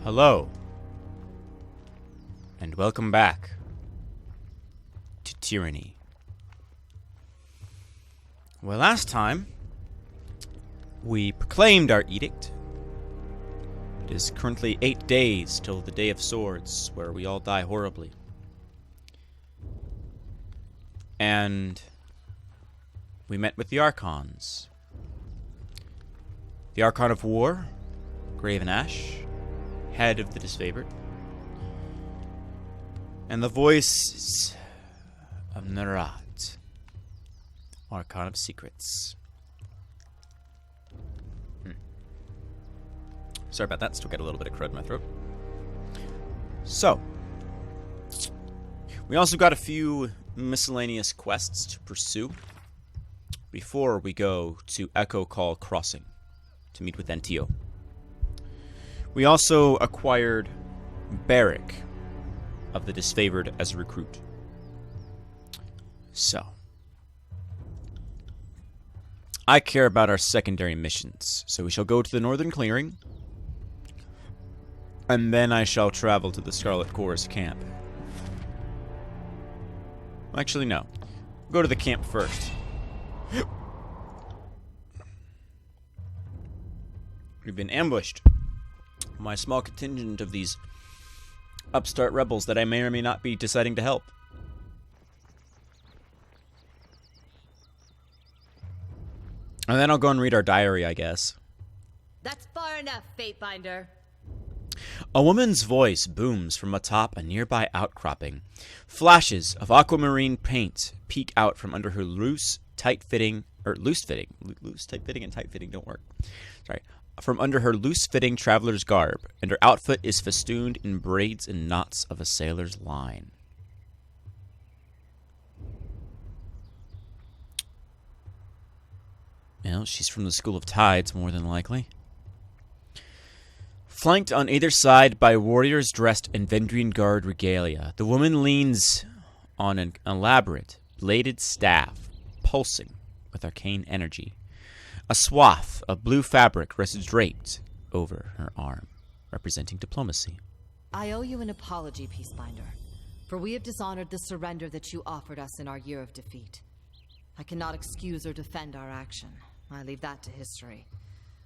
Hello, and welcome back to Tyranny. Well, last time, we proclaimed our edict. It is currently 8 days till the Day of Swords, where we all die horribly. And we met with the Archons. The Archon of War, Graven Ash, head of the Disfavored, and the voice of Narat, Archon of Secrets. Sorry about that, still got a little bit of crud in my throat. So, we also got a few miscellaneous quests to pursue before we go to Echo Call Crossing to meet with Entio. We also acquired Barrick of the Disfavored as a recruit. So, I care about our secondary missions, so we shall go to the Northern Clearing, and then I shall travel to the Scarlet Chorus camp. Actually, no. Go to the camp first. We've been ambushed by a small contingent of these upstart rebels that I may or may not be deciding to help. And then I'll go and read our diary, I guess. That's far enough, Fatebinder. A woman's voice booms from atop a nearby outcropping. Flashes of aquamarine paint peek out from under her loose, tight-fitting and tight-fitting don't work. Sorry. From under her loose-fitting traveler's garb, and her outfit is festooned in braids and knots of a sailor's line. Well, she's from the School of Tides, more than likely. Flanked on either side by warriors dressed in Vendrian Guard regalia, the woman leans on an elaborate, bladed staff, pulsing with arcane energy. A swath of blue fabric rests draped over her arm, representing diplomacy. I owe you an apology, Peacebinder, for we have dishonored the surrender that you offered us in our year of defeat. I cannot excuse or defend our action. I leave that to history.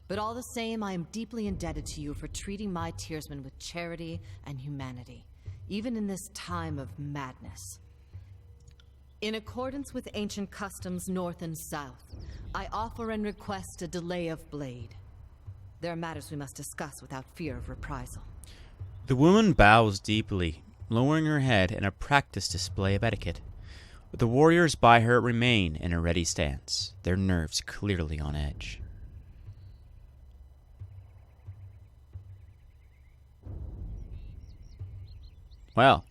But all the same, I am deeply indebted to you for treating my Tearsmen with charity and humanity, even in this time of madness. In accordance with ancient customs north and south, I offer and request a delay of blade. There are matters we must discuss without fear of reprisal. The woman bows deeply, lowering her head in a practiced display of etiquette. The warriors by her remain in a ready stance, their nerves clearly on edge. Well,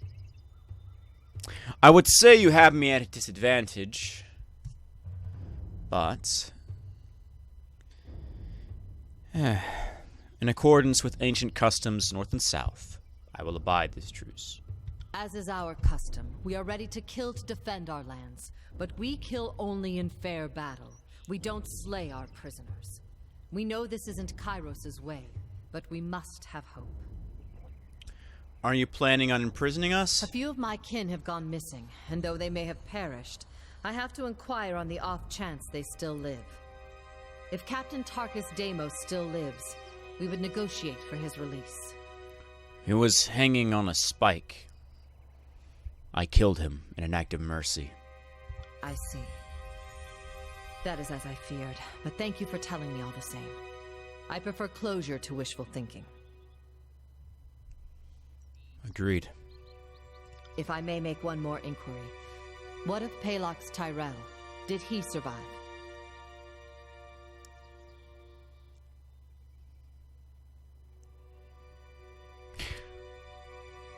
I would say you have me at a disadvantage, but in accordance with ancient customs north and south, I will abide this truce. As is our custom, we are ready to kill to defend our lands, but we kill only in fair battle. We don't slay our prisoners. We know this isn't Kairos's way, but we must have hope. Are you planning on imprisoning us? A few of my kin have gone missing, and though they may have perished, I have to inquire on the off chance they still live. If Captain Tarkus Deimos still lives, we would negotiate for his release. He was hanging on a spike. I killed him in an act of mercy. I see. That is as I feared, but thank you for telling me all the same. I prefer closure to wishful thinking. Agreed. If I may make one more inquiry, what of Palox Tyrell? Did he survive?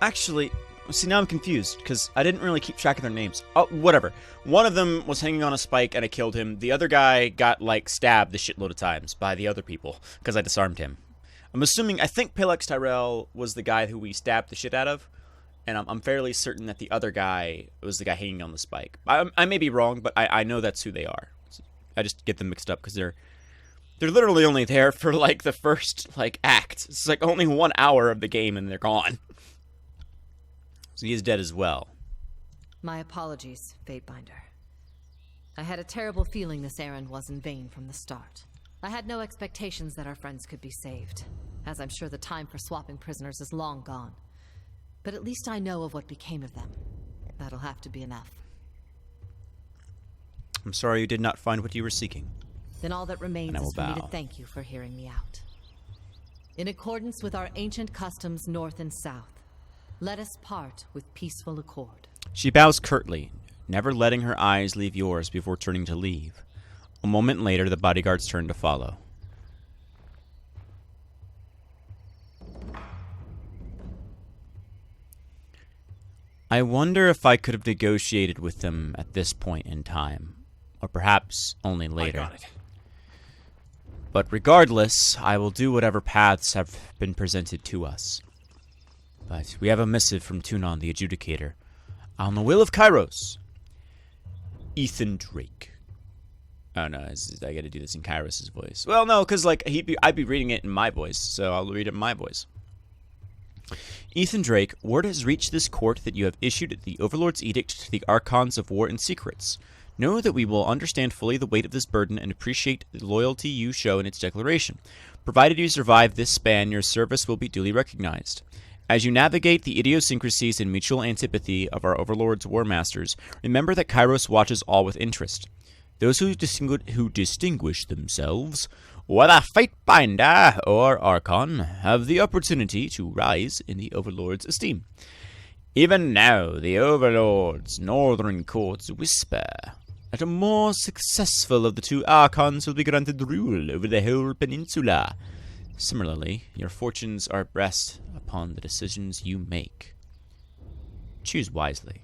Actually, see, now I'm confused, because I didn't really keep track of their names. Oh, whatever. One of them was hanging on a spike, and I killed him. The other guy got, stabbed a shitload of times by the other people, because I disarmed him. I think Palex Tyrell was the guy who we stabbed the shit out of, and I'm fairly certain that the other guy was the guy hanging on the spike. I may be wrong, but I know that's who they are. I just get them mixed up, because they're They're literally only there for, like, the first, like, act. It's, like, only 1 hour of the game and they're gone. So he is dead as well. My apologies, Fatebinder. I had a terrible feeling this errand was in vain from the start. I had no expectations that our friends could be saved, as I'm sure the time for swapping prisoners is long gone. But at least I know of what became of them. That'll have to be enough. I'm sorry you did not find what you were seeking. Then all that remains is for me to thank you for hearing me out. In accordance with our ancient customs north and south, let us part with peaceful accord. She bows curtly, never letting her eyes leave yours before turning to leave. A moment later, the bodyguards turn to follow. I wonder if I could have negotiated with them at this point in time, or perhaps only later. I got it. But regardless, I will do whatever paths have been presented to us. But we have a missive from Tunon the Adjudicator. On the will of Kairos. Ethan Drake. Oh no, I gotta do this in Kairos' voice. Well, no, because like I'd be reading it in my voice, so I'll read it in my voice. Ethan Drake, word has reached this court that you have issued the Overlord's edict to the Archons of War and Secrets. Know that we will understand fully the weight of this burden and appreciate the loyalty you show in its declaration. Provided you survive this span, your service will be duly recognized. As you navigate the idiosyncrasies and mutual antipathy of our Overlord's War Masters, remember that Kairos watches all with interest. Those who distinguish themselves, whether Fatebinder or Archon, have the opportunity to rise in the Overlord's esteem. Even now, the Overlord's northern courts whisper that a more successful of the two Archons will be granted rule over the whole peninsula. Similarly, your fortunes are rest upon the decisions you make. Choose wisely.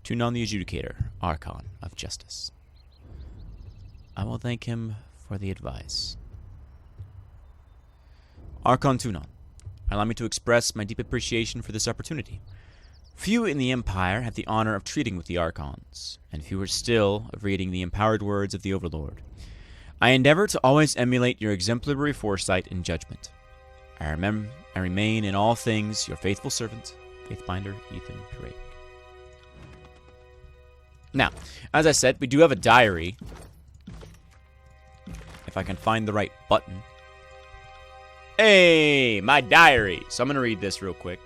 Tunon the Adjudicator, Archon of Justice. I will thank him for the advice. Archon Tunon, allow me to express my deep appreciation for this opportunity. Few in the Empire have the honor of treating with the Archons, and fewer still of reading the empowered words of the Overlord. I endeavor to always emulate your exemplary foresight and judgment. I remain in all things your faithful servant, Fatebinder Ethan Drake. Now, as I said, we do have a diary. If I can find the right button. Hey, my diary. So I'm going to read this real quick.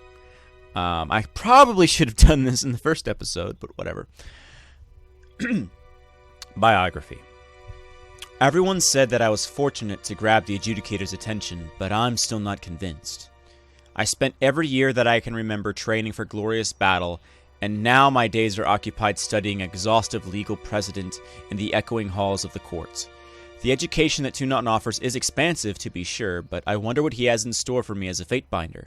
I probably should have done this in the first episode, but whatever. Biography. Everyone said that I was fortunate to grab the Adjudicator's attention, but I'm still not convinced. I spent every year that I can remember training for glorious battle, and now my days are occupied studying exhaustive legal precedent in the echoing halls of the courts. The education that Tunon offers is expansive, to be sure, but I wonder what he has in store for me as a Fatebinder,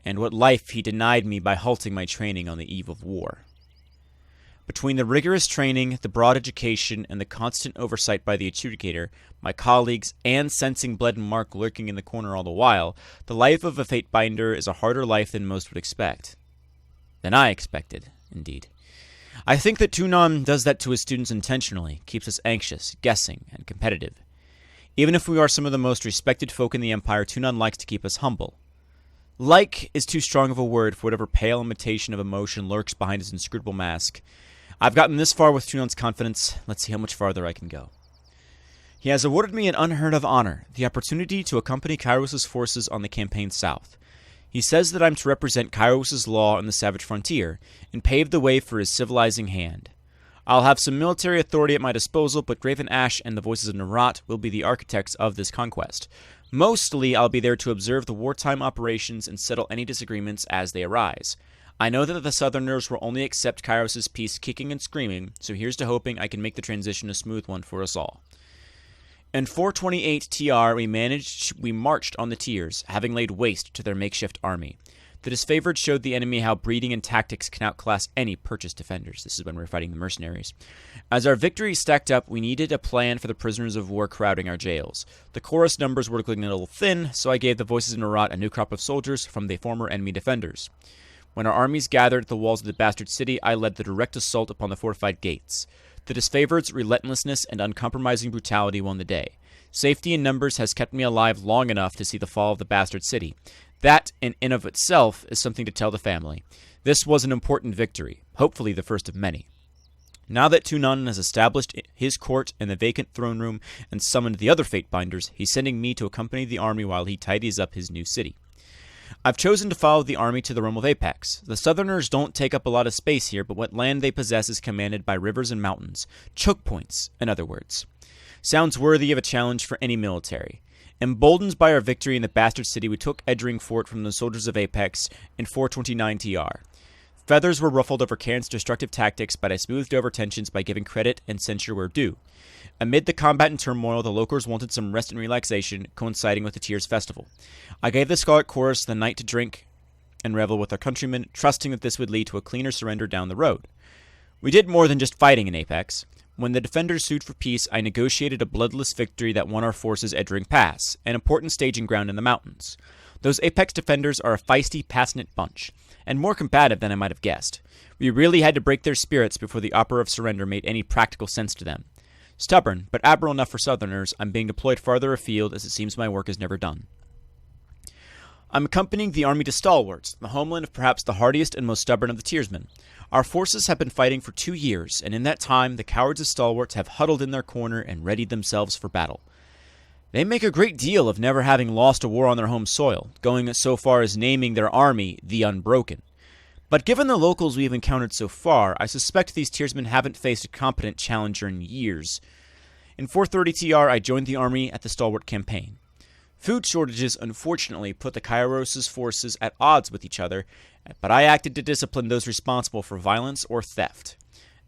and what life he denied me by halting my training on the eve of war. Between the rigorous training, the broad education, and the constant oversight by the Adjudicator, my colleagues, and sensing Bled and Mark lurking in the corner all the while, the life of a Fatebinder is a harder life than most would expect. Than I expected, indeed. I think that Tunon does that to his students intentionally, keeps us anxious, guessing, and competitive. Even if we are some of the most respected folk in the Empire, Tunon likes to keep us humble. Like is too strong of a word for whatever pale imitation of emotion lurks behind his inscrutable mask. I've gotten this far with Tunon's confidence. Let's see how much farther I can go. He has awarded me an unheard of honor, the opportunity to accompany Kairos' forces on the campaign south. He says that I'm to represent Kairos' law on the savage frontier, and pave the way for his civilizing hand. I'll have some military authority at my disposal, but Graven Ash and the Voices of Narat will be the architects of this conquest. Mostly, I'll be there to observe the wartime operations and settle any disagreements as they arise. I know that the Southerners will only accept Kairos' peace kicking and screaming, so here's to hoping I can make the transition a smooth one for us all. In 428 TR, we marched on the Tiers, having laid waste to their makeshift army. The disfavored showed the enemy how breeding and tactics can outclass any purchased defenders. This is when we were fighting the mercenaries. As our victory stacked up, we needed a plan for the prisoners of war crowding our jails. The chorus numbers were looking a little thin, so I gave the Voices of Narat a new crop of soldiers from the former enemy defenders. When our armies gathered at the walls of the bastard city, I led the direct assault upon the fortified gates. The disfavored's relentlessness and uncompromising brutality won the day. Safety in numbers has kept me alive long enough to see the fall of the bastard city. That, in and of itself, is something to tell the family. This was an important victory, hopefully the first of many. Now that Tunon has established his court in the vacant throne room and summoned the other Fatebinders, he's sending me to accompany the army while he tidies up his new city. I've chosen to follow the army to the realm of Apex. The Southerners don't take up a lot of space here, but what land they possess is commanded by rivers and mountains. Choke points, in other words. Sounds worthy of a challenge for any military. Emboldened by our victory in the bastard city, we took Edgering Fort from the soldiers of Apex in 429 TR. Feathers were ruffled over Karen's destructive tactics, but I smoothed over tensions by giving credit and censure where due. Amid the combat and turmoil, the locals wanted some rest and relaxation, coinciding with the Tears Festival. I gave the Scarlet Chorus the night to drink and revel with our countrymen, trusting that this would lead to a cleaner surrender down the road. We did more than just fighting in Apex. When the defenders sued for peace, I negotiated a bloodless victory that won our forces Edgering Pass, an important staging ground in the mountains. Those Apex defenders are a feisty, passionate bunch, and more combative than I might have guessed. We really had to break their spirits before the offer of surrender made any practical sense to them. Stubborn, but admirable enough for Southerners, I'm being deployed farther afield as it seems my work is never done. I'm accompanying the army to Stalwarts, the homeland of perhaps the hardiest and most stubborn of the Tearsmen. Our forces have been fighting for 2 years, and in that time, the cowards of Stalwarts have huddled in their corner and readied themselves for battle. They make a great deal of never having lost a war on their home soil, going so far as naming their army the Unbroken. But given the locals we've encountered so far, I suspect these Tearsmen haven't faced a competent challenger in years. In 430 TR, I joined the army at the Stalwart campaign. Food shortages unfortunately put the Kairos' forces at odds with each other, but I acted to discipline those responsible for violence or theft.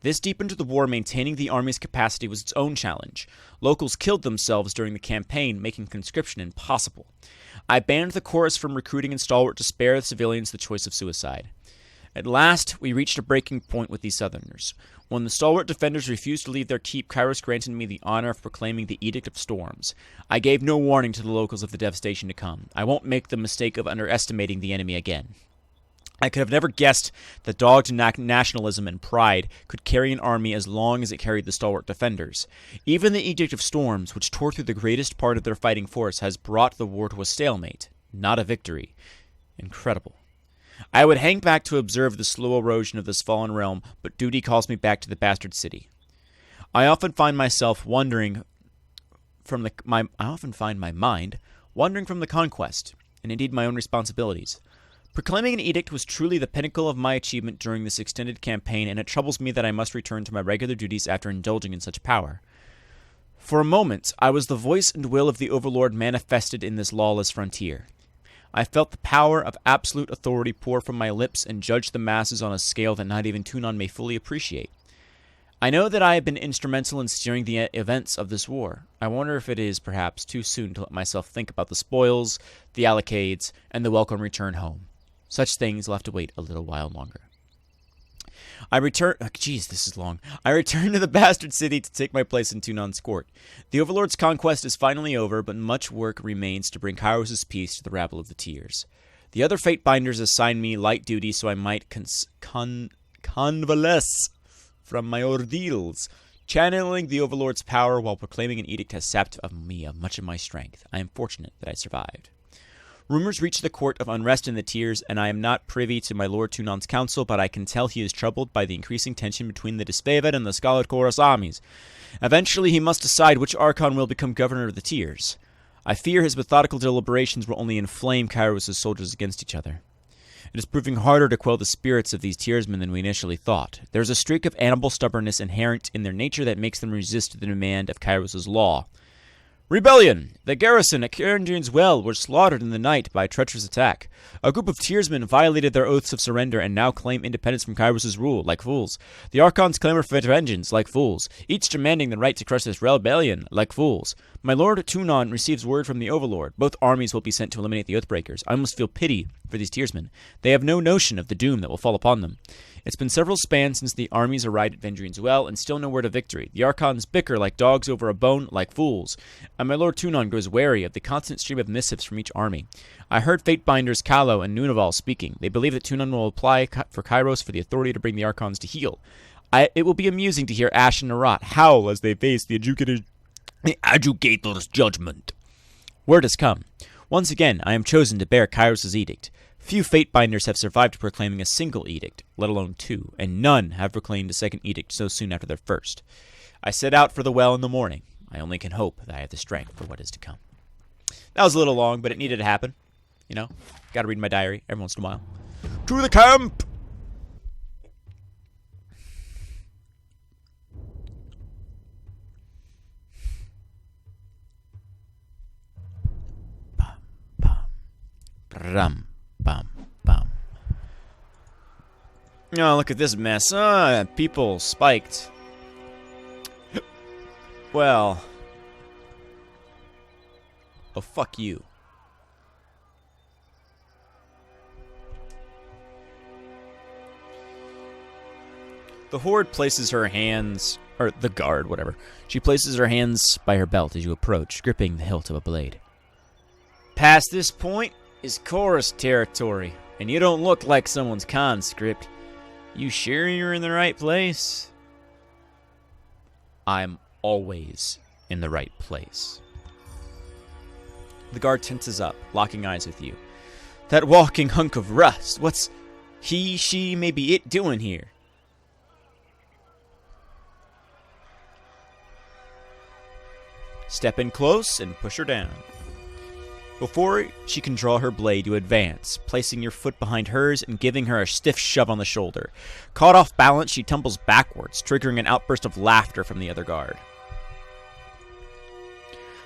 This deep into the war, maintaining the army's capacity was its own challenge. Locals killed themselves during the campaign, making conscription impossible. I banned the chorus from recruiting in Stalwart to spare the civilians the choice of suicide. At last, we reached a breaking point with these Southerners. When the Stalwart defenders refused to leave their keep, Kairos granted me the honor of proclaiming the Edict of Storms. I gave no warning to the locals of the devastation to come. I won't make the mistake of underestimating the enemy again. I could have never guessed that dogged nationalism and pride could carry an army as long as it carried the Stalwart defenders. Even the Edict of Storms, which tore through the greatest part of their fighting force, has brought the war to a stalemate, not a victory. Incredible. I would hang back to observe the slow erosion of this fallen realm, but duty calls me back to the bastard city. I often find my mind wandering from the conquest, and indeed my own responsibilities. Proclaiming an edict was truly the pinnacle of my achievement during this extended campaign, and it troubles me that I must return to my regular duties after indulging in such power. For a moment, I was the voice and will of the Overlord manifested in this lawless frontier. I felt the power of absolute authority pour from my lips and judged the masses on a scale that not even Tunon may fully appreciate. I know that I have been instrumental in steering the events of this war. I wonder if it is perhaps too soon to let myself think about the spoils, the allocates, and the welcome return home. Such things will have to wait a little while longer. I return to the bastard city to take my place in Tunon's court. The Overlord's conquest is finally over, but much work remains to bring Kairos' peace to the rabble of the Tears. The other Fatebinders assigned me light duty so I might convalesce from my ordeals. Channeling the Overlord's power while proclaiming an edict has sapped of me much of my strength. I am fortunate that I survived. Rumors reach the court of unrest in the Tears, and I am not privy to my Lord Tunon's counsel, but I can tell he is troubled by the increasing tension between the disfavored and the Scarlet Chorus armies. Eventually he must decide which Archon will become governor of the Tears. I fear his methodical deliberations will only inflame Kairos' soldiers against each other. It is proving harder to quell the spirits of these Tearsmen than we initially thought. There is a streak of animal stubbornness inherent in their nature that makes them resist the demand of Kairos' law. Rebellion! The garrison at Cairnjin's Well were slaughtered in the night by a treacherous attack. A group of Tearsmen violated their oaths of surrender and now claim independence from Kairos' rule, like fools. The Archons clamor for vengeance, like fools, each demanding the right to crush this rebellion, like fools. My Lord Tunon receives word from the Overlord. Both armies will be sent to eliminate the Oathbreakers. I almost feel pity for these Tearsmen. They have no notion of the doom that will fall upon them. It's been several spans since the armies arrived at Vendrian's Well, and still no word of victory. The Archons bicker like dogs over a bone, like fools, and my Lord Tunon grows wary of the constant stream of missives from each army. I heard Fatebinders Kallo and Nunaval speaking. They believe that Tunon will apply for Kairos for the authority to bring the Archons to heel. It will be amusing to hear Ash and Narat howl as they face the The adjugator's judgment. Word has come. Once again, I am chosen to bear Kairos' edict. Few fate-binders have survived proclaiming a single edict, let alone two, and none have proclaimed a second edict so soon after their first. I set out for the well in the morning. I only can hope that I have the strength for what is to come. That was a little long, but it needed to happen. You know, gotta read my diary every once in a while. To the camp! Rum, bum, bum. Oh, look at this mess. People spiked. Well. Oh, fuck you. The Horde places her hands, or the guard, whatever. She places her hands by her belt as you approach, gripping the hilt of a blade. Past this point is chorus territory, and you don't look like someone's conscript. You sure you're in the right place? I'm always in the right place. The guard tenses up, locking eyes with you. That walking hunk of rust, what's he, she, maybe it doing here? Step in close and push her down. Before she can draw her blade, you advance, placing your foot behind hers and giving her a stiff shove on the shoulder. Caught off balance, she tumbles backwards, triggering an outburst of laughter from the other guard.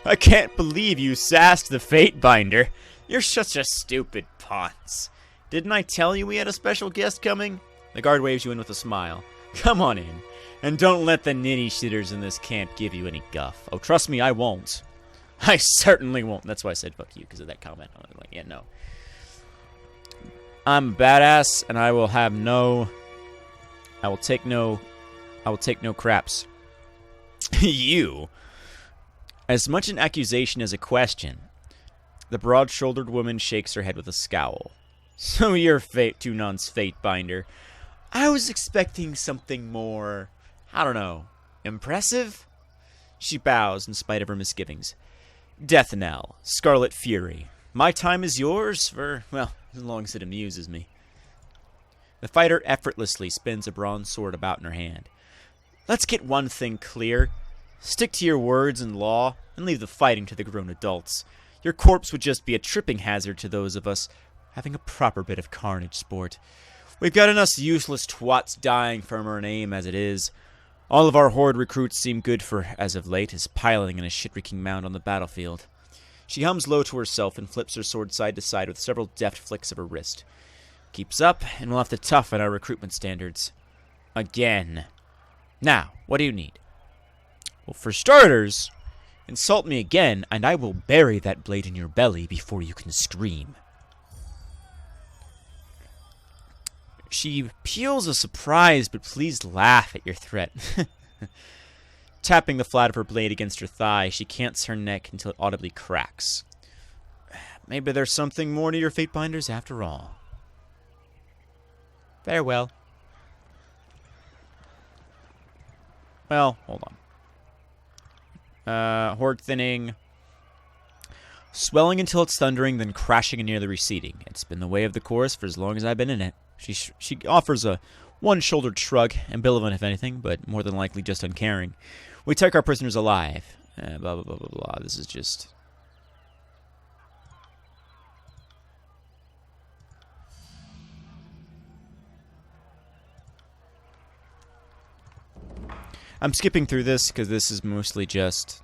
I can't believe you sassed the Fatebinder. You're such a stupid ponce. Didn't I tell you we had a special guest coming? The guard waves you in with a smile. Come on in, and don't let the nitty-shitters in this camp give you any guff. Oh, trust me, I won't. I certainly won't. That's why I said fuck you, because of that comment. I'm like, yeah, no. I'm badass, and I will have no... I will take no craps. You? As much an accusation as a question. The broad-shouldered woman shakes her head with a scowl. So you're Tunan's Fatebinder. I was expecting something more, I don't know, impressive? She bows in spite of her misgivings. Death knell, Scarlet Fury. My time is yours for, well, as long as it amuses me. The fighter effortlessly spins a bronze sword about in her hand. Let's get one thing clear. Stick to your words and law, and leave the fighting to the grown adults. Your corpse would just be a tripping hazard to those of us having a proper bit of carnage sport. We've got enough useless twats dying from our name as it is. All of our Horde recruits seem good for, as of late, as piloting in a shit-reeking mound on the battlefield. She hums low to herself and flips her sword side to side with several deft flicks of her wrist. Keeps up, and we'll have to toughen our recruitment standards. Again. Now, what do you need? Well, for starters, insult me again, and I will bury that blade in your belly before you can scream. She peels a surprised but pleased laugh at your threat. Tapping the flat of her blade against her thigh, she cants her neck until it audibly cracks. Maybe there's something more to your Fatebinders after all. Farewell. Well, hold on. Horde thinning. Swelling until it's thundering, then crashing and nearly receding. It's been the way of the chorus for as long as I've been in it. She offers a one-shouldered shrug, ambivalent if anything, but more than likely just uncaring. We take our prisoners alive. Blah, blah, blah, blah, blah. This is just... I'm skipping through this because this is mostly just...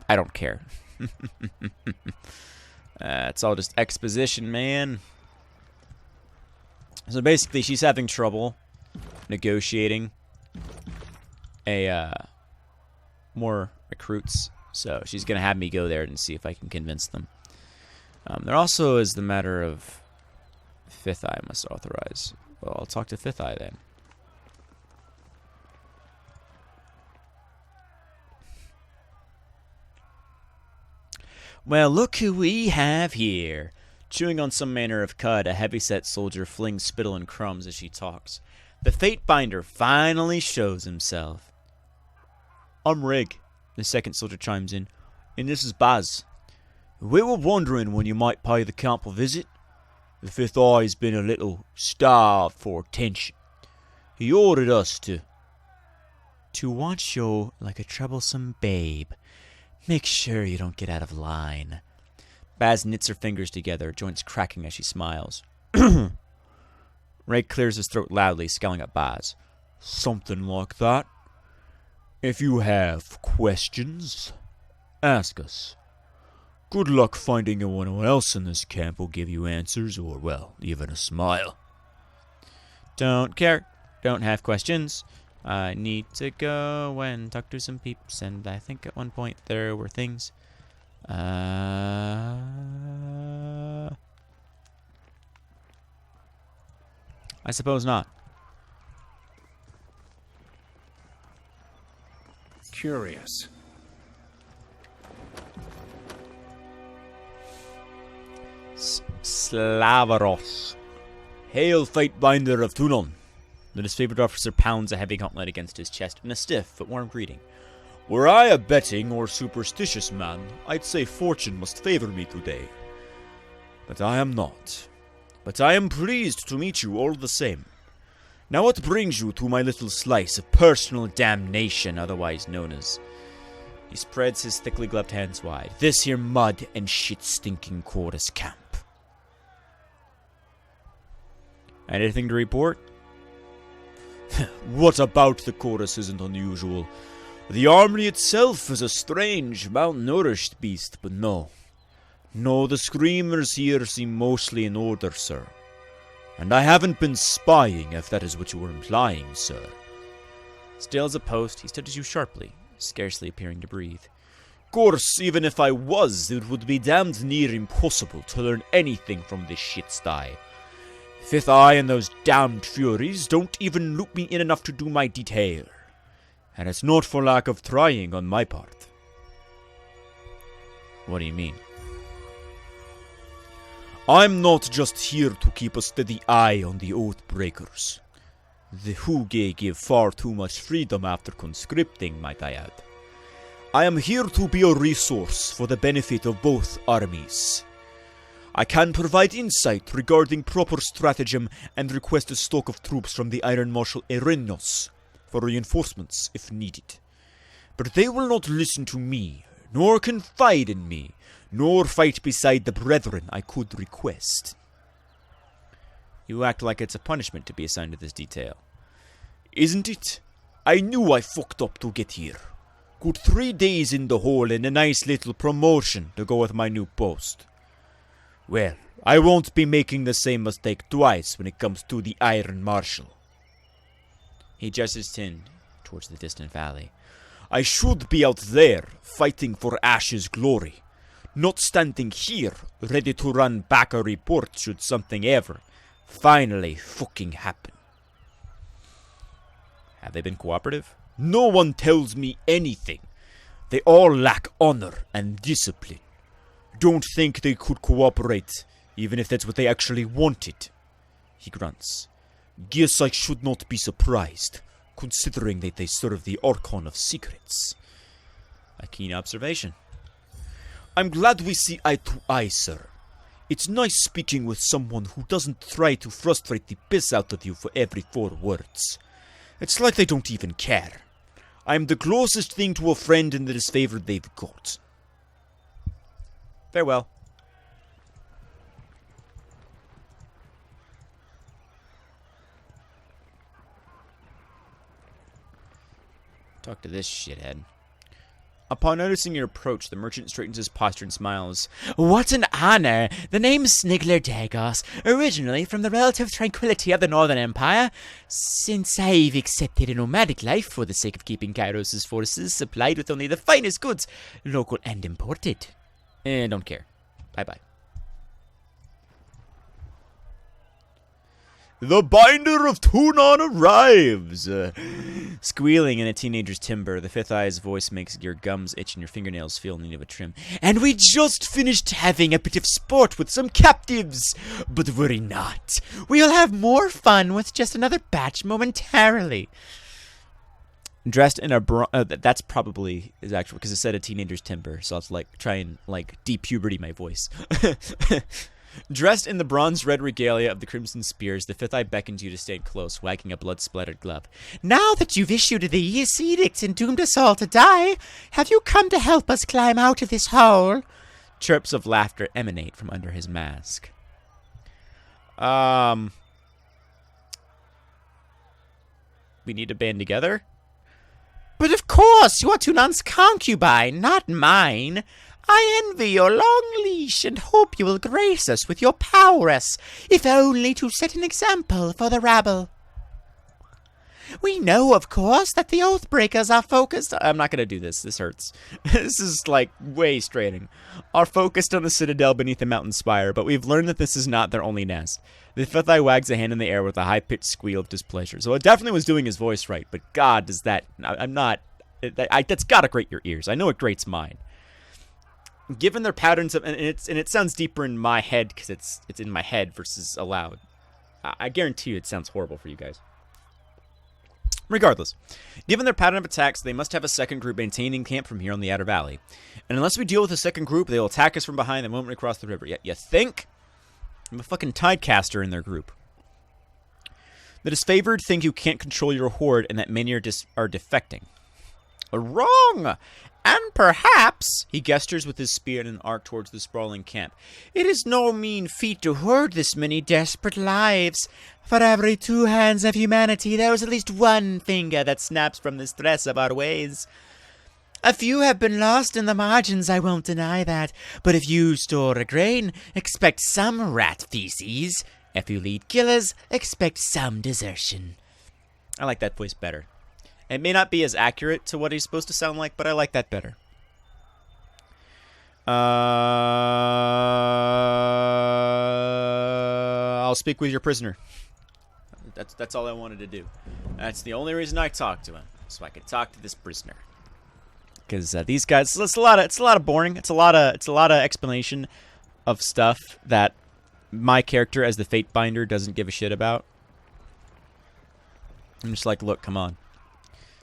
I don't care. It's all just exposition, man. So basically, she's having trouble negotiating more recruits. So she's going to have me go there and see if I can convince them. There also is the matter of Fifth Eye must authorize. Well, I'll talk to Fifth Eye then. Well, look who we have here. Chewing on some manner of cud, a heavy-set soldier flings spittle and crumbs as she talks. The Fatebinder finally shows himself. I'm Rig. The second soldier chimes in. And this is Baz. We were wondering when you might pay the camp a visit. The Fifth Eye's been a little starved for attention. He ordered us to watch you like a troublesome babe. Make sure you don't get out of line. Baz knits her fingers together, joints cracking as she smiles. Ray clears his throat loudly, scowling at Baz. Something like that. If you have questions, ask us. Good luck finding anyone else in this camp who'll give you answers or, well, even a smile. Don't care. Don't have questions. I need to go and talk to some peeps, and I think at one point there were things. I suppose not. Curious. Slavaros. Hail, Fightbinder of Tunon. The disfavored officer pounds a heavy gauntlet against his chest in a stiff but warm greeting. Were I a betting or superstitious man, I'd say fortune must favor me today. But I am not. But I am pleased to meet you all the same. Now what brings you to my little slice of personal damnation, otherwise known as... He spreads his thickly gloved hands wide. This here mud and shit-stinking Chorus camp. Anything to report? What about the Chorus isn't unusual? The army itself is a strange, malnourished beast, but no. No, the screamers here seem mostly in order, sir. And I haven't been spying, if that is what you were implying, sir. Still as a post, he studies you sharply, scarcely appearing to breathe. Course, even if I was, it would be damned near impossible to learn anything from this shit sty. Fifth Eye and those damned furies don't even loop me in enough to do my detail. And it's not for lack of trying on my part. What do you mean? I'm not just here to keep a steady eye on the Oathbreakers. The Hooge give far too much freedom after conscripting, might I add. I am here to be a resource for the benefit of both armies. I can provide insight regarding proper stratagem and request a stock of troops from the Iron Marshal Erenos for reinforcements if needed. But they will not listen to me, nor confide in me, nor fight beside the brethren I could request. You act like it's a punishment to be assigned to this detail. Isn't it? I knew I fucked up to get here. Good 3 days in the hole and a nice little promotion to go with my new post. Well, I won't be making the same mistake twice when it comes to the Iron Marshal. He gestures his chin towards the distant valley. I should be out there, fighting for Ash's glory. Not standing here, ready to run back a report should something ever finally fucking happen. Have they been cooperative? No one tells me anything. They all lack honor and discipline. Don't think they could cooperate, even if that's what they actually wanted. He grunts. Guess I should not be surprised, considering that they serve the Archon of Secrets. A keen observation. I'm glad we see eye to eye, sir. It's nice speaking with someone who doesn't try to frustrate the piss out of you for every 4 words. It's like they don't even care. I'm the closest thing to a friend in the disfavor they've got. Farewell. Talk to this shithead. Upon noticing your approach, the merchant straightens his posture and smiles. What an honor! The name's Snigler Dagos, originally from the relative tranquility of the Northern Empire. Since I've accepted a nomadic life for the sake of keeping Kairos' forces supplied with only the finest goods, local and imported. Don't care. Bye-bye. The Binder of Tunon arrives! Squealing in a teenager's timbre, the Fifth Eye's voice makes your gums itch and your fingernails feel in need of a trim. And we just finished having a bit of sport with some captives! But worry not. We'll have more fun with just another batch momentarily. Dressed in a that's probably is actual because it said a teenager's timber, so I'll like try and like depuberty my voice. Dressed in the bronze red regalia of the Crimson Spears, the Fifth Eye beckons you to stay close, wagging a blood-splattered glove. Now that you've issued the edict and doomed us all to die, have you come to help us climb out of this hole? Chirps of laughter emanate from under his mask. We need to band together? But of course, you are Tunan's concubine, not mine. I envy your long leash and hope you will grace us with your prowess, if only to set an example for the rabble. We know, of course, that the Oathbreakers are focused... I'm not going to do this. This hurts. This is, like, way straining. Are focused on the citadel beneath the mountain spire, but we've learned that this is not their only nest. The Fifth Eye wags a hand in the air with a high-pitched squeal of displeasure. So it definitely was doing his voice right, but God, does that... I'm not... That's got to grate your ears. I know it grates mine. Given their patterns of... And it sounds deeper in my head, because it's in my head versus aloud. I guarantee you it sounds horrible for you guys. Regardless, given their pattern of attacks, they must have a second group maintaining camp from here on the Outer Valley. And unless we deal with a second group, they will attack us from behind the moment we cross the river. Yet you think? I'm a fucking tidecaster in their group. The disfavored think you can't control your horde and that many are defecting. Wrong! And perhaps, he gestures with his spear in an arc towards the sprawling camp, it is no mean feat to herd this many desperate lives. For every 2 hands of humanity, there is at least 1 finger that snaps from the stress of our ways. A few have been lost in the margins, I won't deny that. But if you store a grain, expect some rat feces. If you lead killers, expect some desertion. I like that voice better. It may not be as accurate to what he's supposed to sound like, but I like that better. I'll speak with your prisoner. That's all I wanted to do. That's the only reason I talked to him, so I could talk to this prisoner. Because these guys, it's a lot of boring. It's a lot of explanation of stuff that my character as the Fate Binder doesn't give a shit about. I'm just like, look, come on.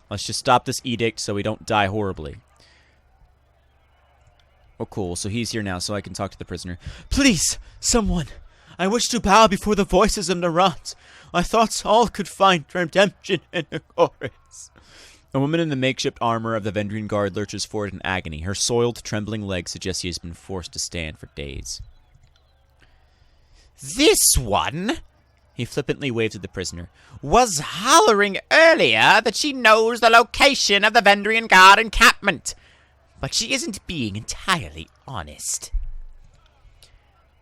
Let's just stop this edict so we don't die horribly. Oh, cool. So he's here now, so I can talk to the prisoner. Please, someone. I wish to bow before the voices of Narat. My thoughts all could find redemption in the chorus. A woman in the makeshift armor of the Vendrian Guard lurches forward in agony. Her soiled, trembling legs suggest she has been forced to stand for days. This one... He flippantly waves at the prisoner. Was hollering earlier that she knows the location of the Vendrian Guard encampment. But she isn't being entirely honest.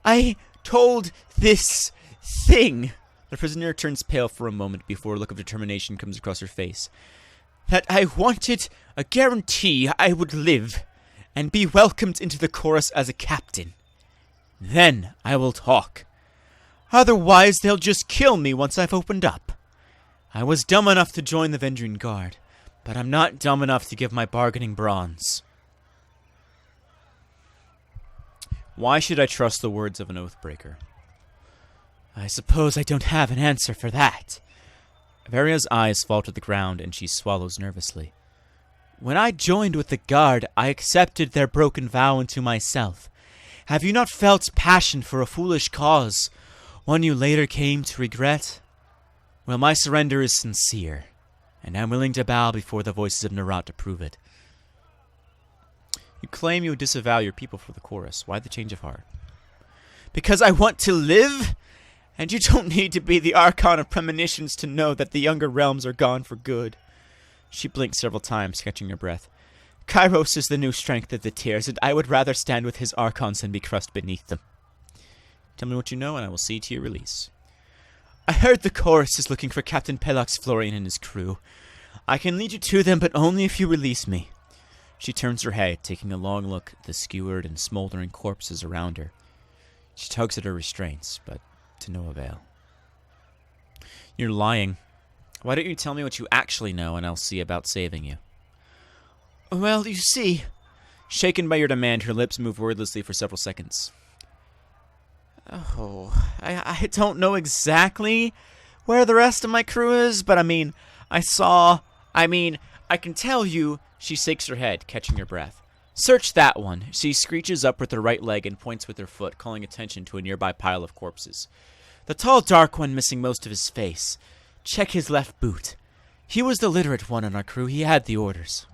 I told this thing. The prisoner turns pale for a moment before a look of determination comes across her face. That I wanted a guarantee I would live and be welcomed into the chorus as a captain. Then I will talk. Otherwise, they'll just kill me once I've opened up. I was dumb enough to join the Vendrian Guard, but I'm not dumb enough to give my bargaining bronze. Why should I trust the words of an Oathbreaker? I suppose I don't have an answer for that. Varia's eyes fall to the ground, and she swallows nervously. When I joined with the Guard, I accepted their broken vow unto myself. Have you not felt passion for a foolish cause? One you later came to regret? Well, my surrender is sincere, and I'm willing to bow before the voices of Narat to prove it. You claim you would disavow your people for the chorus. Why the change of heart? Because I want to live? And you don't need to be the Archon of Premonitions to know that the younger realms are gone for good. She blinked several times, catching her breath. Kairos is the new strength of the tears, and I would rather stand with his Archons than be crushed beneath them. Tell me what you know, and I will see to your release. I heard the chorus is looking for Captain Pelox Florian and his crew. I can lead you to them, but only if you release me. She turns her head, taking a long look at the skewered and smoldering corpses around her. She tugs at her restraints, but to no avail. You're lying. Why don't you tell me what you actually know, and I'll see about saving you? Well, you see... Shaken by your demand, her lips move wordlessly for several seconds. Oh, I don't know exactly where the rest of my crew is, but I I can tell you, she shakes her head, catching her breath. Search that one. She screeches up with her right leg and points with her foot, calling attention to a nearby pile of corpses. The tall, dark one missing most of his face. Check his left boot. He was the literate one on our crew. He had the orders.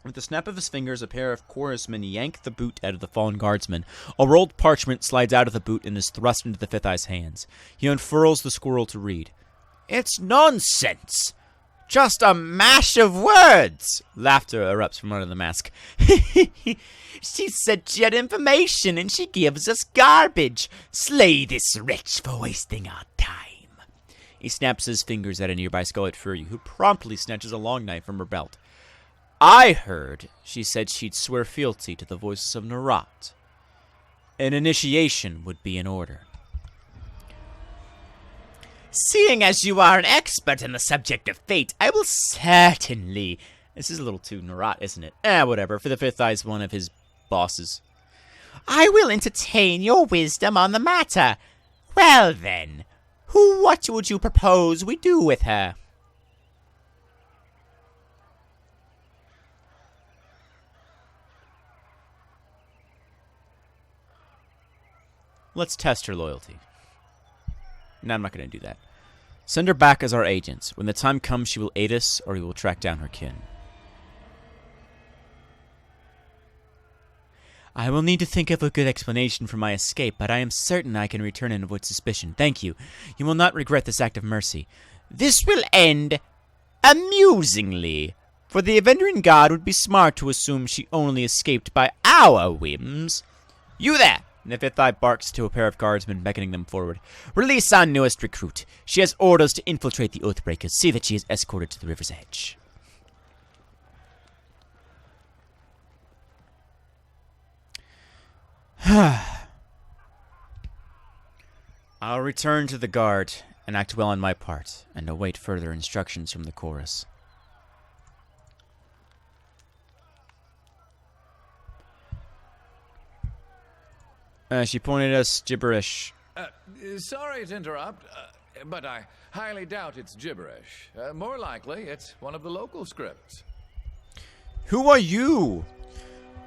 With the snap of his fingers, a pair of chorusmen yank the boot out of the fallen guardsman. A rolled parchment slides out of the boot and is thrust into the Fifth Eye's hands. He unfurls the scroll to read. It's nonsense! Just a mash of words! Laughter erupts from under the mask. She said she had information and she gives us garbage. Slay this wretch for wasting our time. He snaps his fingers at a nearby Scarlet Fury, who promptly snatches a long knife from her belt. I heard she said she'd swear fealty to the voices of Narat. An initiation would be in order. Seeing as you are an expert in the subject of fate, I will certainly... This is a little too Narat, isn't it? Whatever, for the Fifth Eye is one of his bosses. I will entertain your wisdom on the matter. Well then, what would you propose we do with her? Let's test her loyalty. No, I'm not going to do that. Send her back as our agents. When the time comes, she will aid us, or we will track down her kin. I will need to think of a good explanation for my escape, but I am certain I can return and avoid suspicion. Thank you. You will not regret this act of mercy. This will end amusingly, for the Avenging God would be smart to assume she only escaped by our whims. You there! And the Fifth Eye barks to a pair of guardsmen, beckoning them forward. Release our newest recruit. She has orders to infiltrate the Oathbreakers. See that she is escorted to the river's edge. I'll return to the guard and act well on my part, and await further instructions from the chorus. She pointed us gibberish. Sorry to interrupt, but I highly doubt it's gibberish. More likely, it's one of the local scripts. Who are you?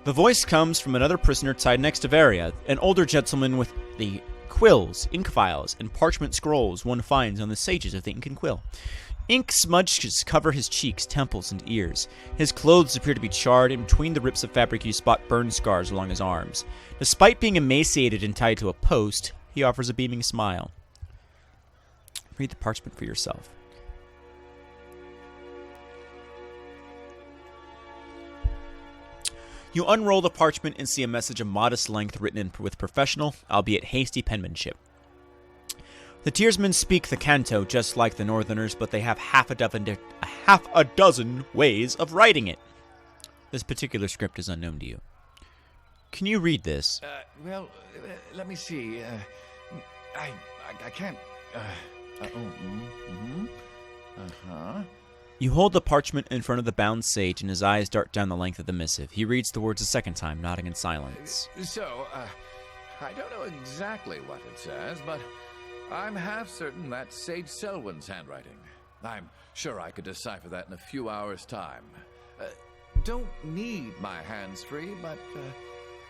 The voice comes from another prisoner tied next to Varia, an older gentleman with the quills, ink vials, and parchment scrolls one finds on the sages of the Incan quill. Ink smudges cover his cheeks, temples, and ears. His clothes appear to be charred, and between the rips of fabric you spot burn scars along his arms. Despite being emaciated and tied to a post, he offers a beaming smile. Read the parchment for yourself. You unroll the parchment and see a message of modest length written with professional, albeit hasty penmanship. The Tearsmen speak the Canto just like the Northerners, but they have half a dozen ways of writing it. This particular script is unknown to you. Can you read this? Let me see. I can't. You hold the parchment in front of the bound sage, and his eyes dart down the length of the missive. He reads the words a second time, nodding in silence. I don't know exactly what it says, but I'm half certain that's Sage Selwyn's handwriting. I'm sure I could decipher that in a few hours' time. Don't need my hands free, but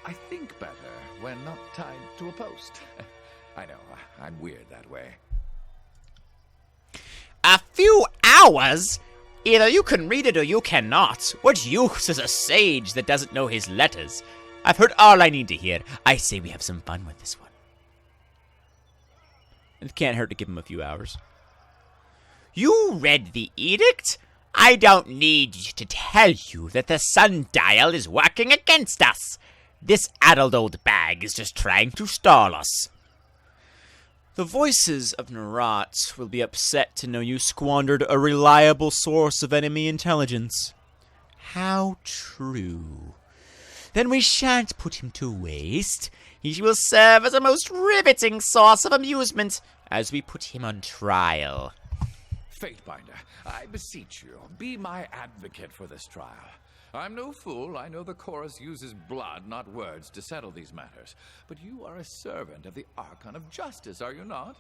I think better when not tied to a post. I know, I'm weird that way. A few hours? Either you can read it or you cannot. What use is a sage that doesn't know his letters? I've heard all I need to hear. I say we have some fun with this one. It can't hurt to give him a few hours. You read the edict? I don't need to tell you that the sundial is working against us. This addled old bag is just trying to stall us. The voices of Narat will be upset to know you squandered a reliable source of enemy intelligence. How true. Then we shan't put him to waste. He will serve as a most riveting source of amusement as we put him on trial. Fatebinder, I beseech you, be my advocate for this trial. I'm no fool. I know the chorus uses blood, not words, to settle these matters. But you are a servant of the Archon of Justice, are you not?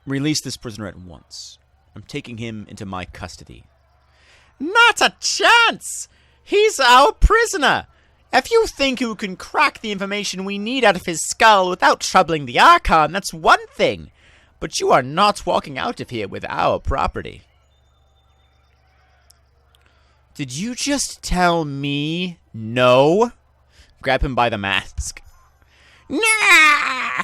Release this prisoner at once. I'm taking him into my custody. Not a chance! He's our prisoner! If you think you can crack the information we need out of his skull without troubling the Archon, that's one thing. But you are not walking out of here with our property. Did you just tell me no? Grab him by the mask. Nah!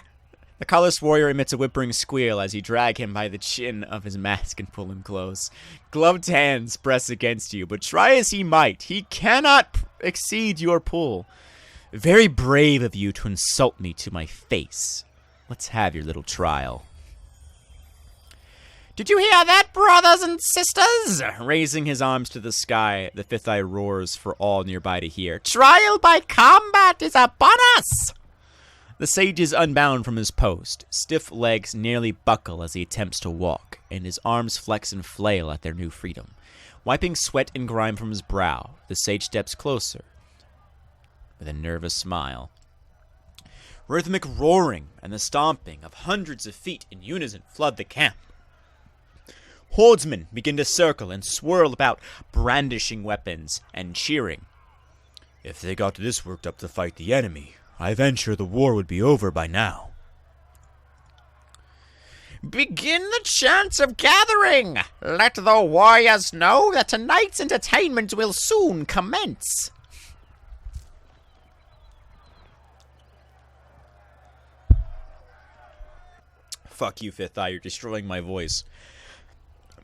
The colorless warrior emits a whimpering squeal as you drag him by the chin of his mask and pull him close. Gloved hands press against you, but try as he might, he cannot exceed your pull. Very brave of you to insult me to my face. Let's have your little trial. Did you hear that, brothers and sisters? Raising his arms to the sky, the fifth eye roars for all nearby to hear. Trial by combat is upon us! The sage is unbound from his post. Stiff legs nearly buckle as he attempts to walk, and his arms flex and flail at their new freedom. Wiping sweat and grime from his brow, the sage steps closer with a nervous smile. Rhythmic roaring and the stomping of hundreds of feet in unison flood the camp. Hordsmen begin to circle and swirl about, brandishing weapons and cheering. If they got this worked up to fight the enemy, I venture the war would be over by now. Begin the chants of gathering! Let the warriors know that tonight's entertainment will soon commence. Fuck you, Fifth Eye, you're destroying my voice.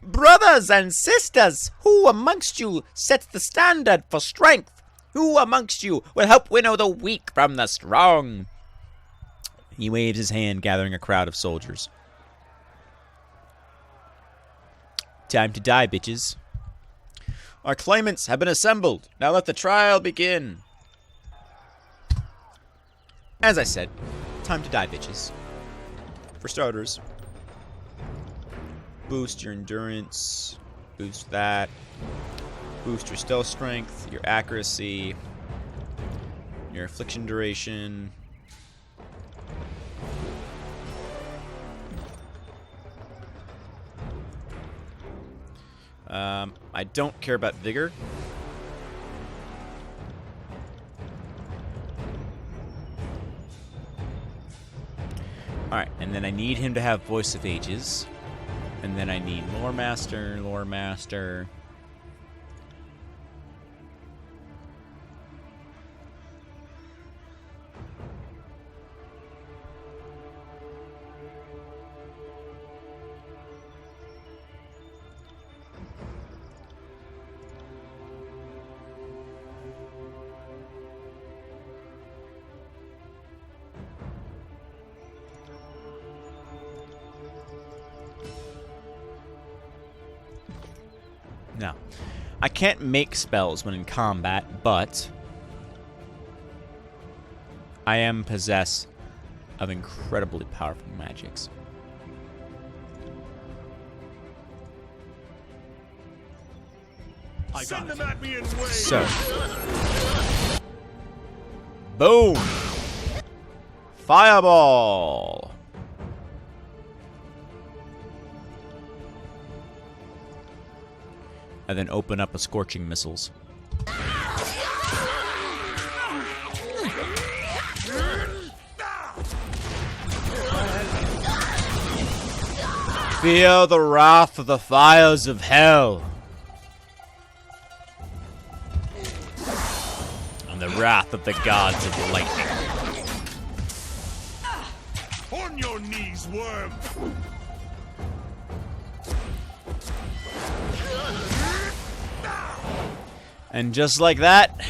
Brothers and sisters, who amongst you sets the standard for strength? Who amongst you will help winnow the weak from the strong? He waves his hand, gathering a crowd of soldiers. Time to die, bitches. Our claimants have been assembled. Now let the trial begin. As I said, time to die, bitches. For starters, boost your endurance, boost that, boost your stealth strength, your accuracy, your affliction duration. I don't care about vigor. Alright, and then I need him to have Voice of Ages. And then I need Lore Master, Lore Master. Now, I can't make spells when in combat, but I am possessed of incredibly powerful magics. Send them at me in waves. So, boom! Fireball! And then open up a scorching missiles. Feel the wrath of the fires of hell. And the wrath of the gods of lightning. On your knees, worm. And just like that,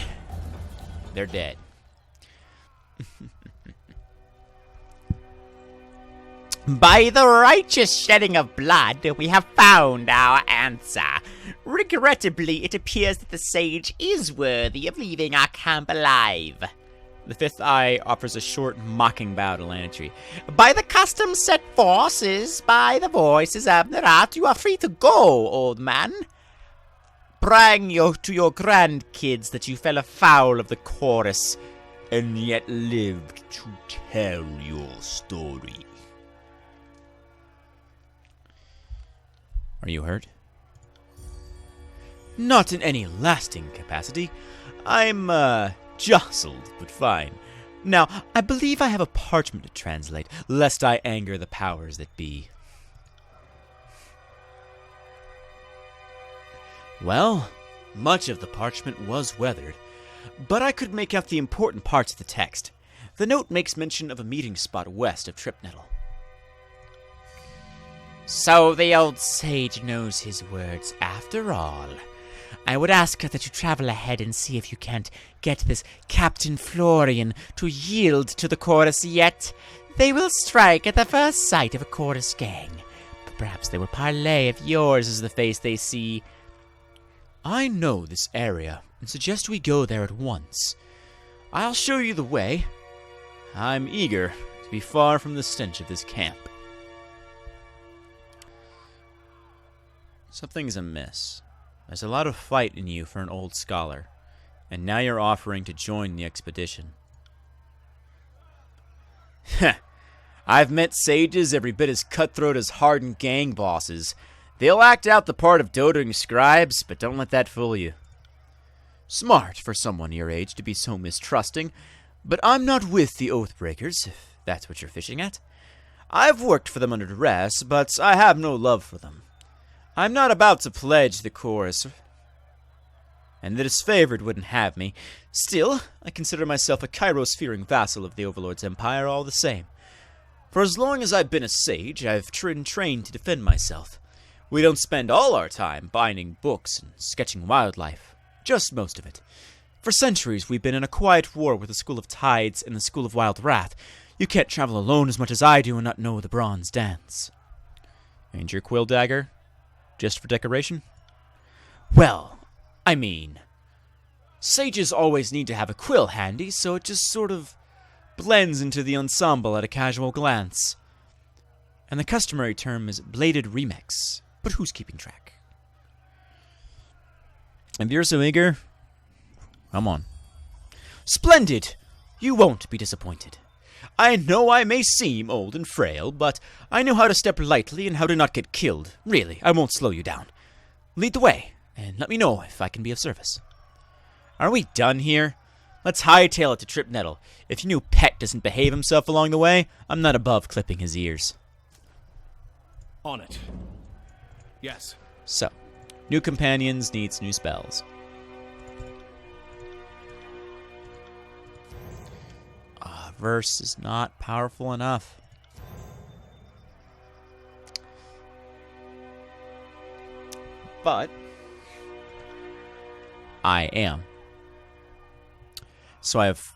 they're dead. By the righteous shedding of blood, we have found our answer. Regrettably, it appears that the sage is worthy of leaving our camp alive. The fifth eye offers a short, mocking bow to Lantry. By the custom set forces, by the voices of the rat, you are free to go, old man. Brag to your grandkids that you fell afoul of the chorus, and yet lived to tell your story. Are you hurt? Not in any lasting capacity. I'm, jostled, but fine. Now, I believe I have a parchment to translate, lest I anger the powers that be. Well, much of the parchment was weathered, but I could make out the important parts of the text. The note makes mention of a meeting spot west of Tripnettle. So the old sage knows his words after all. I would ask that you travel ahead and see if you can't get this Captain Florian to yield to the chorus yet. They will strike at the first sight of a chorus gang. But perhaps they will parley if yours is the face they see. I know this area, and suggest we go there at once. I'll show you the way. I'm eager to be far from the stench of this camp. Something's amiss. There's a lot of fight in you for an old scholar, and now you're offering to join the expedition. Heh, I've met sages every bit as cutthroat as hardened gang bosses. They'll act out the part of doting scribes, but don't let that fool you. Smart for someone your age to be so mistrusting, but I'm not with the Oathbreakers, if that's what you're fishing at. I've worked for them under duress, but I have no love for them. I'm not about to pledge the chorus, and the disfavored wouldn't have me. Still, I consider myself a Kairos-fearing vassal of the Overlord's empire all the same. For as long as I've been a sage, I've been trained to defend myself. We don't spend all our time binding books and sketching wildlife, just most of it. For centuries, we've been in a quiet war with the School of Tides and the School of Wild Wrath. You can't travel alone as much as I do and not know the bronze dance. And your quill dagger? Just for decoration? Well, I mean, sages always need to have a quill handy, so it just sort of blends into the ensemble at a casual glance. And the customary term is bladed remix, but who's keeping track? If you're so eager, come on. Splendid! You won't be disappointed. I know I may seem old and frail, but I know how to step lightly and how to not get killed. Really, I won't slow you down. Lead the way, and let me know if I can be of service. Are we done here? Let's hightail it to Tripnettle. If your new pet doesn't behave himself along the way, I'm not above clipping his ears. On it. Yes. So, new companions needs new spells. Verse is not powerful enough. But I am. So I have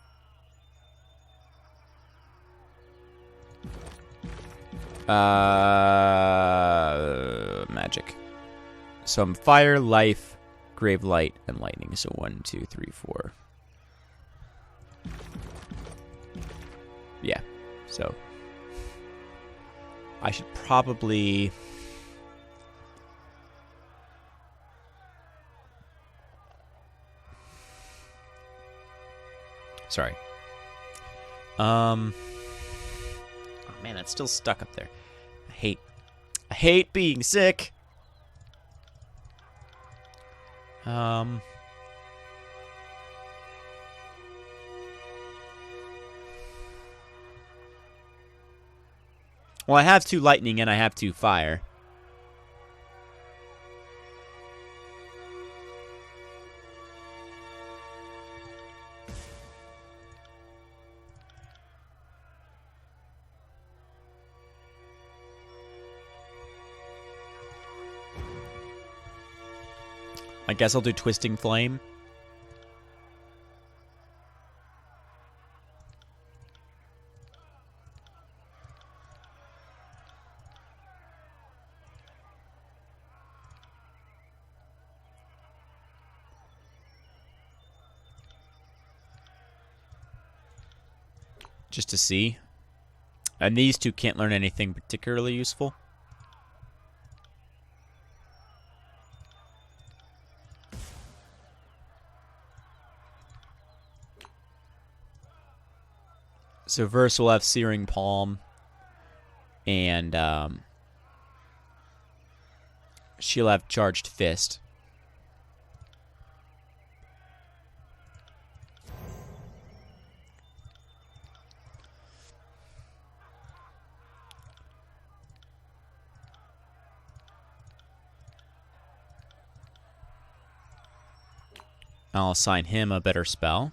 magic. So I'm fire, life, grave light, and lightning. So 1, 2, 3, 4. Yeah, so I should probably sorry. Oh man, that's still stuck up there. I hate being sick. Well, I have 2 lightning and I have 2 fire. I guess I'll do Twisting Flame. Just to see. And these 2 can't learn anything particularly useful. So Verse will have Searing Palm. And She'll have charged fist. I'll assign him a better spell.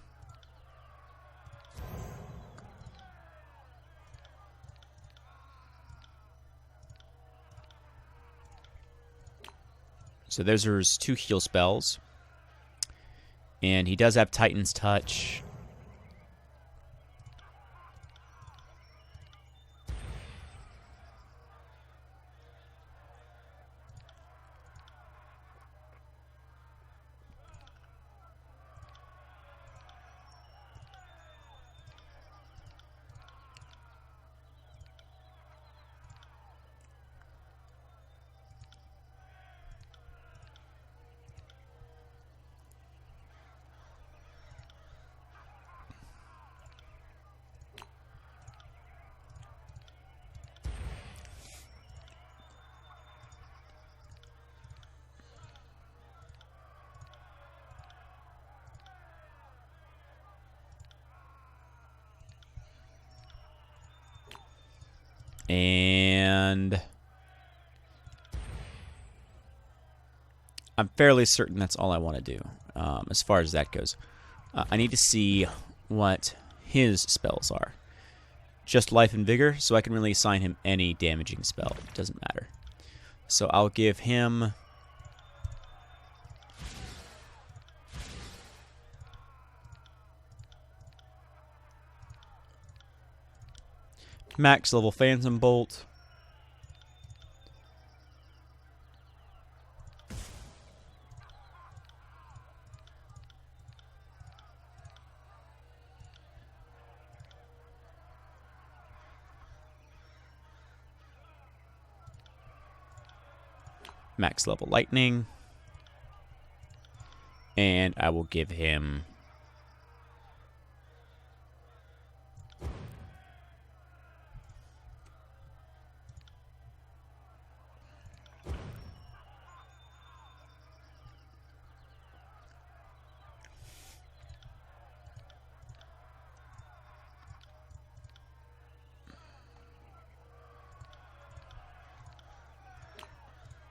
So those are his 2 heal spells. And he does have Titan's Touch. And I'm fairly certain that's all I want to do as far as that goes. I need to see what his spells are. Just Life and Vigor, so I can really assign him any damaging spell. It doesn't matter. So I'll give him... max level Phantom Bolt. Max level Lightning. And I will give him...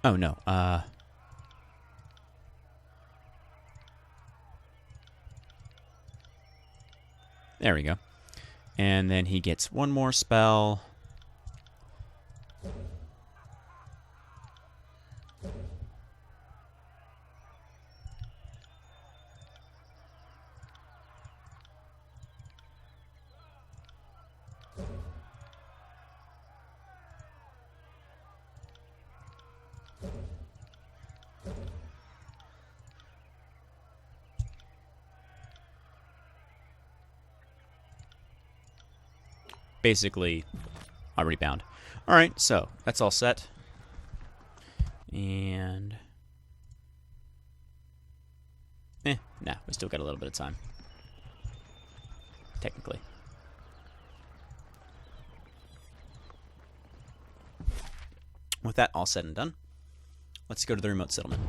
oh, no. There we go. And then he gets one more spell. Basically, a rebound. Alright, so that's all set. And... nah, we still got a little bit of time. Technically. With that all said and done, let's go to the remote settlement.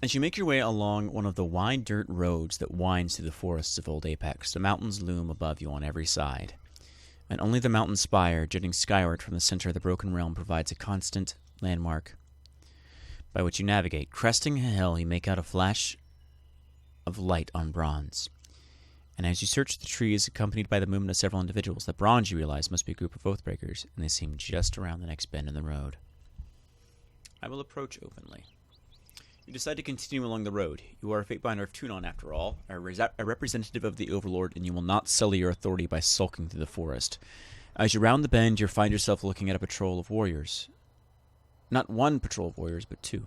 As you make your way along one of the wide dirt roads that winds through the forests of Old Apex, the mountains loom above you on every side. And only the mountain spire, jutting skyward from the center of the broken realm, provides a constant landmark by which you navigate. Cresting a hill, you make out a flash of light on bronze. And as you search the trees, accompanied by the movement of several individuals, the bronze, you realize, must be a group of Oathbreakers, and they seem just around the next bend in the road. I will approach openly. You decide to continue along the road. You are a Fatebinder of Tunon, after all, a representative of the Overlord, and you will not sully your authority by sulking through the forest. As you round the bend, you find yourself looking at a patrol of warriors. Not one patrol of warriors, but 2.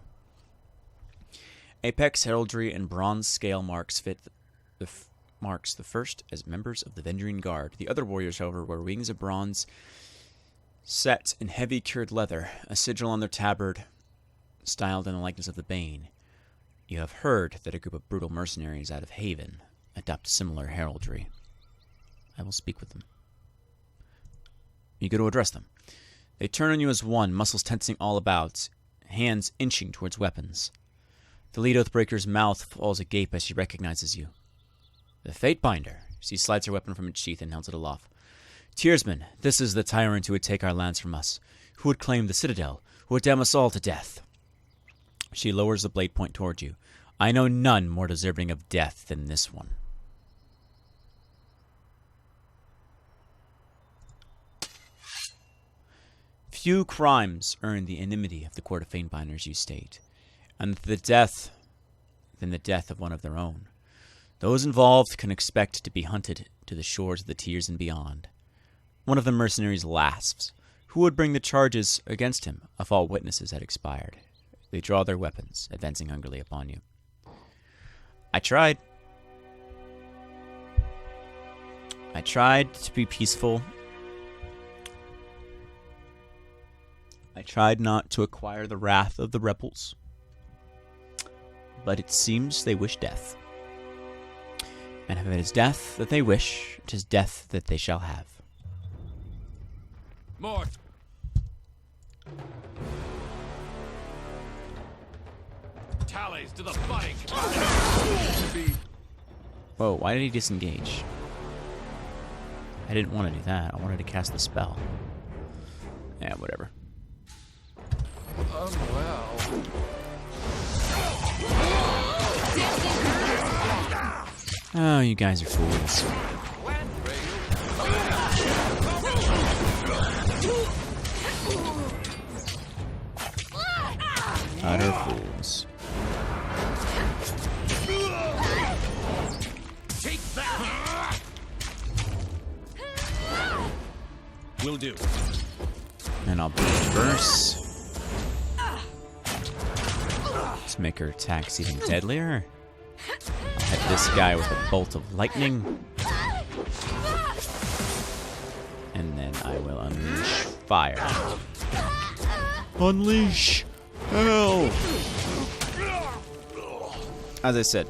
Apex heraldry and bronze scale marks fit marks the first as members of the Vendrine Guard. The other warriors, however, wear wings of bronze set in heavy cured leather, a sigil on their tabard styled in the likeness of the Bane. You have heard that a group of brutal mercenaries out of Haven adopt similar heraldry. I will speak with them. You go to address them. They turn on you as one, muscles tensing all about, hands inching towards weapons. The lead Oathbreaker's mouth falls agape as she recognizes you. The Fatebinder. She slides her weapon from its sheath and holds it aloft. Tearsman, this is the tyrant who would take our lands from us, who would claim the citadel, who would damn us all to death. She lowers the blade point toward you. I know none more deserving of death than this one. Few crimes earn the enmity of the Court of Fatebinders, you state, and the death of one of their own. Those involved can expect to be hunted to the shores of the Tears and beyond. One of the mercenaries laughs. Who would bring the charges against him if all witnesses had expired? They draw their weapons, advancing hungrily upon you. I tried. I tried to be peaceful. I tried not to acquire the wrath of the rebels. But it seems they wish death. And if it is death that they wish, it is death that they shall have. More. Tallies to the fighting. Whoa, why did he disengage? I didn't want to do that. I wanted to cast the spell. Yeah, whatever. Well. Oh, you guys are fools. Utter fools. Take that! Will do. And I'll be reverse. Let's make her attacks even deadlier. I'll hit this guy with a bolt of lightning. And then I will unleash fire. Unleash hell! As I said,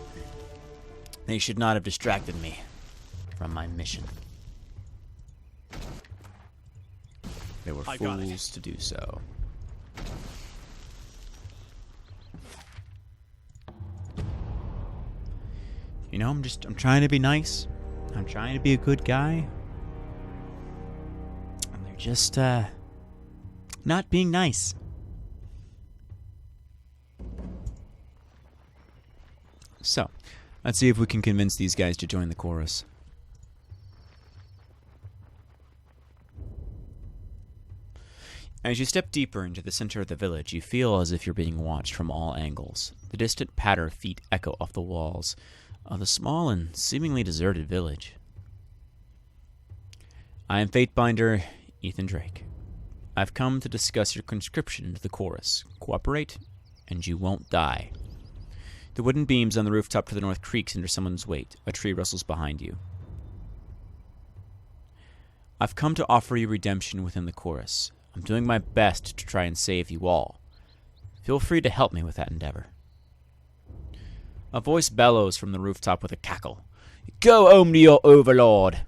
they should not have distracted me from my mission. They were fools to do so. You know, I'm trying to be nice. I'm trying to be a good guy. And they're just, not being nice. So, let's see if we can convince these guys to join the chorus. As you step deeper into the center of the village, you feel as if you're being watched from all angles. The distant patter of feet echo off the walls of the small and seemingly deserted village. I am Fatebinder Ethan Drake. I've come to discuss your conscription into the chorus. Cooperate, and you won't die. The wooden beams on the rooftop to the north creaks under someone's weight. A tree rustles behind you. I've come to offer you redemption within the chorus. I'm doing my best to try and save you all. Feel free to help me with that endeavor. A voice bellows from the rooftop with a cackle. Go home to your overlord!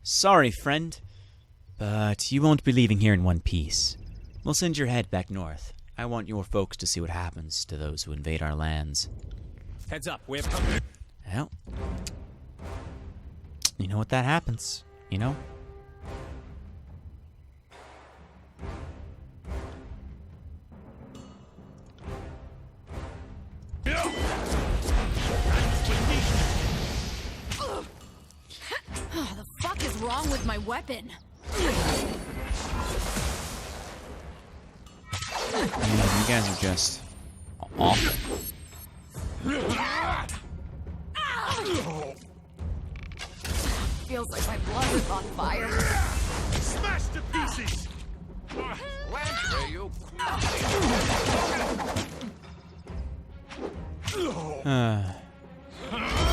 Sorry, friend, but you won't be leaving here in one piece. We'll send your head back north. I want your folks to see what happens to those who invade our lands. Heads up, we have company. Well, you know what that happens, you know? Oh, the fuck is wrong with my weapon? Man, you guys are just awful. Feels like my blood is on fire. Smash to pieces!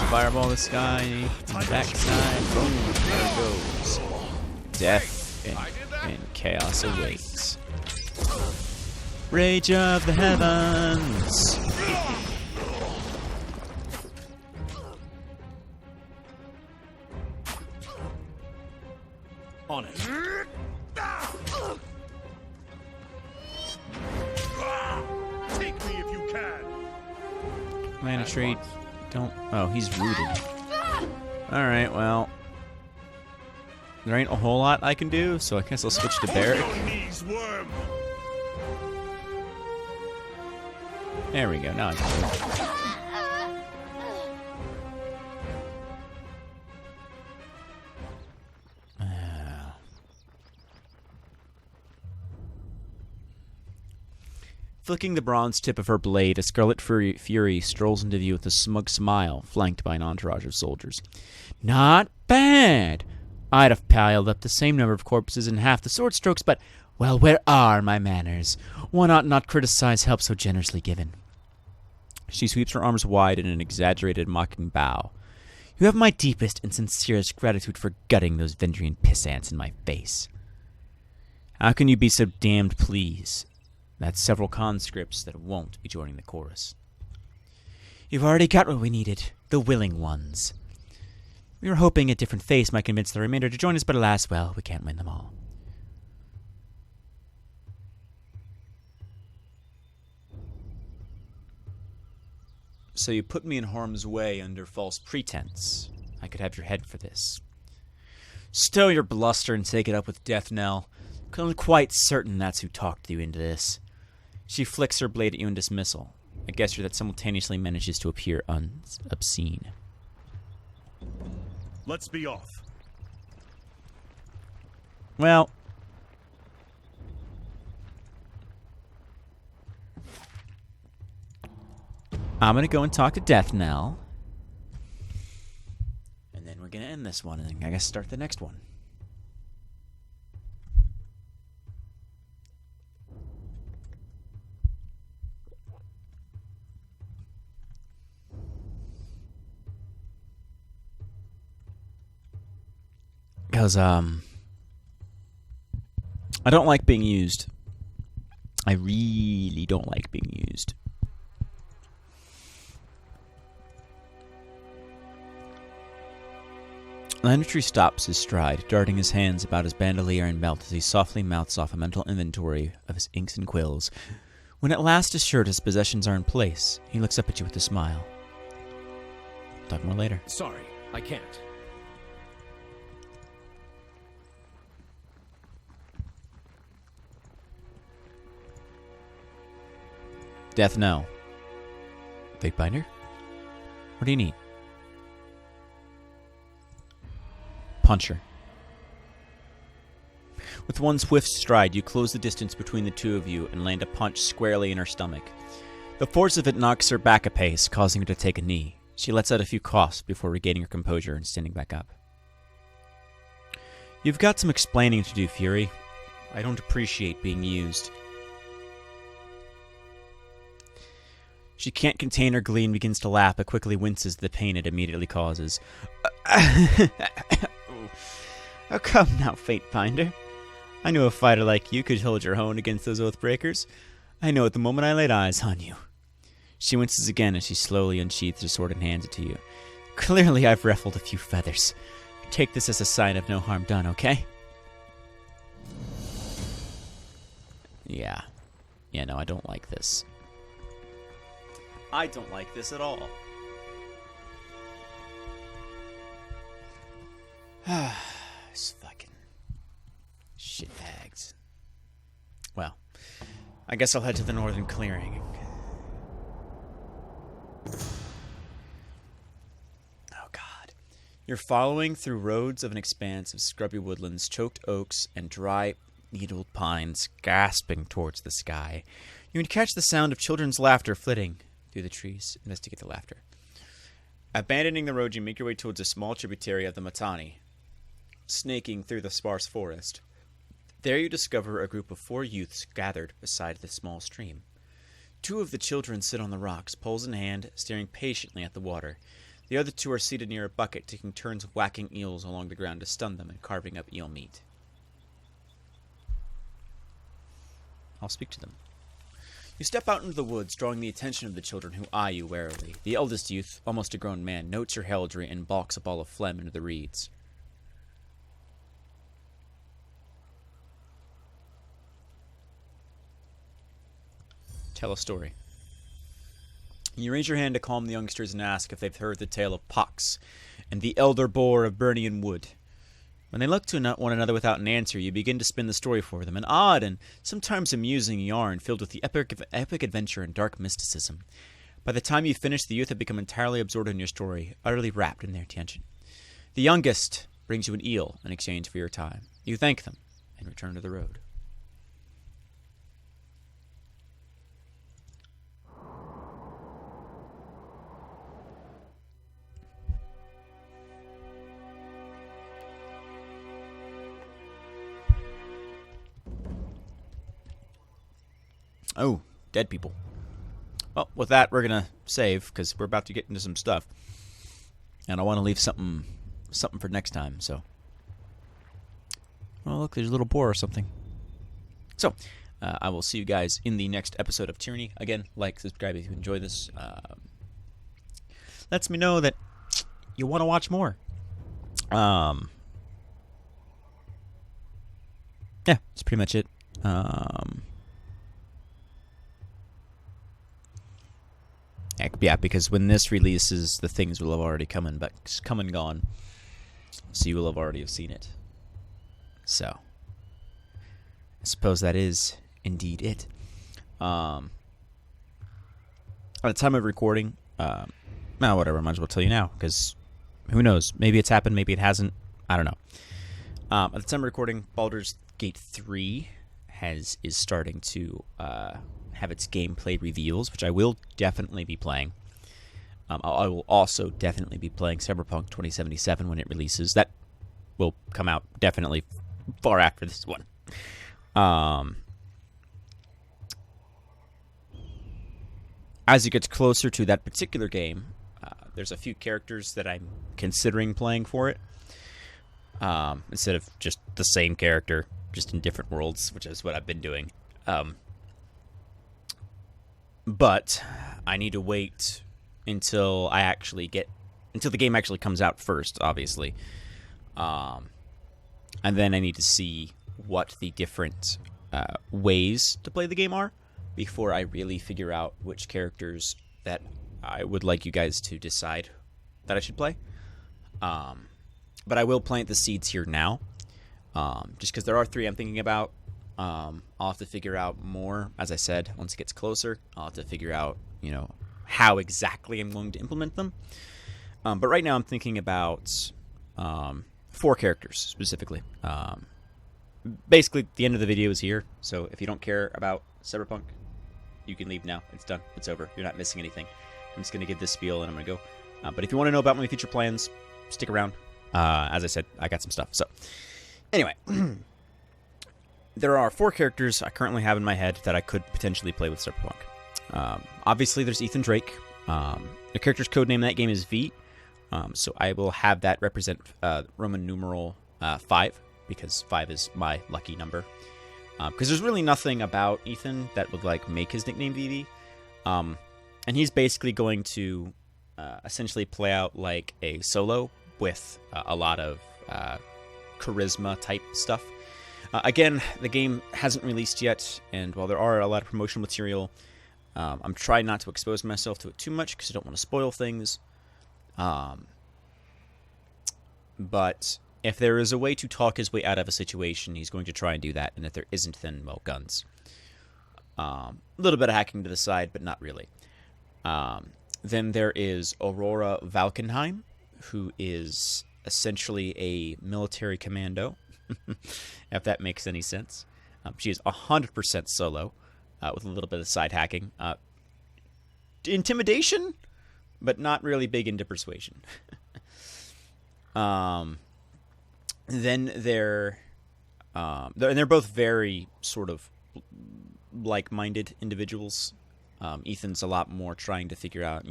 Fireball this guy on the backside. Boom, there it goes. Death and chaos awaits. Rage of the heavens. Mana tree, don't... Oh, he's rooted. Alright, well... There ain't a whole lot I can do, so I guess I'll switch to Barrack. There we go, now I can move. Flicking the bronze tip of her blade, a Scarlet Fury strolls into view with a smug smile, flanked by an entourage of soldiers. Not bad! I'd have piled up the same number of corpses in half the sword strokes, but, well, where are my manners? One ought not criticize help so generously given. She sweeps her arms wide in an exaggerated, mocking bow. You have my deepest and sincerest gratitude for gutting those Vendrian piss ants in my face. How can you be so damned pleased? That's several conscripts that won't be joining the chorus. You've already got what we needed, the willing ones. We were hoping a different face might convince the remainder to join us, but alas, well, we can't win them all. So you put me in harm's way under false pretense. I could have your head for this. Stow your bluster and take it up with Death Knell. I'm quite certain that's who talked you into this. She flicks her blade at you in dismissal, a gesture that simultaneously manages to appear obscene. Let's be off. Well, I'm going to go and talk to Death Knell. And then we're going to end this one, and I guess start the next one. Because, I don't like being used. I really don't like being used. Landry stops his stride, darting his hands about his bandolier and belt as he softly mouths off a mental inventory of his inks and quills. When at last assured his possessions are in place, he looks up at you with a smile. Talk more later. Sorry, I can't. Death Knell. Fatebinder? What do you need? Puncher. With one swift stride, you close the distance between the two of you and land a punch squarely in her stomach. The force of it knocks her back a pace, causing her to take a knee. She lets out a few coughs before regaining her composure and standing back up. You've got some explaining to do, Fury. I don't appreciate being used. She can't contain her glee and begins to laugh, but quickly winces at the pain it immediately causes. Oh, come now, Fatebinder. I knew a fighter like you could hold your own against those Oathbreakers. I know it the moment I laid eyes on you. She winces again as she slowly unsheathes her sword and hands it to you. Clearly I've ruffled a few feathers. Take this as a sign of no harm done, okay? Yeah. Yeah, no, I don't like this. I don't like this at all. These fucking shitbags. Well, I guess I'll head to the northern clearing. Oh god. You're following through roads of an expanse of scrubby woodlands, choked oaks, and dry, needled pines gasping towards the sky. You can catch the sound of children's laughter flitting through the trees. Investigate the laughter. Abandoning the road, you make your way towards a small tributary of the Matani, snaking through the sparse forest. There you discover a group of 4 youths gathered beside the small stream. 2 of the children sit on the rocks, poles in hand, staring patiently at the water. The other 2 are seated near a bucket, taking turns whacking eels along the ground to stun them and carving up eel meat. I'll speak to them. You step out into the woods, drawing the attention of the children who eye you warily. The eldest youth, almost a grown man, notes your heraldry and balks a ball of phlegm into the reeds. Tell a story. You raise your hand to calm the youngsters and ask if they've heard the tale of Pox and the elder boar of Burnian Wood. When they look to one another without an answer, you begin to spin the story for them, an odd and sometimes amusing yarn filled with the epic adventure and dark mysticism. By the time you finish, the youth have become entirely absorbed in your story, utterly wrapped in their attention. The youngest brings you an eel in exchange for your time. You thank them and return to the road. Oh, dead people. Well, with that, we're going to save, because we're about to get into some stuff. And I want to leave something for next time, so. Oh, look, there's a little boar or something. So, I will see you guys in the next episode of Tyranny. Again, like, subscribe if you enjoy this. Lets me know that you want to watch more. Yeah, that's pretty much it. Yeah, because when this releases, the things will have already come and gone. So you will have already seen it. So, I suppose that is indeed it. At the time of recording, whatever, I might as well tell you now, because who knows? Maybe it's happened, maybe it hasn't. I don't know. At the time of recording, Baldur's Gate 3 is starting to have its gameplay reveals, which I will definitely be playing. I will also definitely be playing Cyberpunk 2077 when it releases. That will come out definitely far after this one. As it gets closer to that particular game, there's a few characters that I'm considering playing for it. Instead of just the same character, just in different worlds, which is what I've been doing. But I need to wait until until the game actually comes out first, obviously. And then I need to see what the different ways to play the game are before I really figure out which characters that I would like you guys to decide that I should play. But I will plant the seeds here now, just because there are 3 I'm thinking about. I'll have to figure out more, as I said, once it gets closer. I'll have to figure out, how exactly I'm going to implement them. But right now I'm thinking about 4 characters, specifically. Basically, the end of the video is here, so if you don't care about Cyberpunk, you can leave now. It's done. It's over. You're not missing anything. I'm just going to give this spiel, and I'm going to go. But if you want to know about my future plans, stick around. As I said, I got some stuff. So, anyway... There are 4 characters I currently have in my head that I could potentially play with Cyberpunk. Obviously, there's Ethan Drake. The character's codename in that game is V, so I will have that represent Roman numeral 5, because 5 is my lucky number. Because there's really nothing about Ethan that would make his nickname VV. And he's basically going to essentially play out like a solo with a lot of charisma type stuff. Again, the game hasn't released yet, and while there are a lot of promotional material, I'm trying not to expose myself to it too much because I don't want to spoil things. But if there is a way to talk his way out of a situation, he's going to try and do that, and if there isn't, then, well, guns. A little bit of hacking to the side, but not really. Then there is Aurora Valkenheim, who is essentially a military commando. If that makes any sense. She is 100% solo, with a little bit of side hacking. Intimidation, but not really big into persuasion. Then they're both very sort of like-minded individuals. Ethan's a lot more trying to figure out,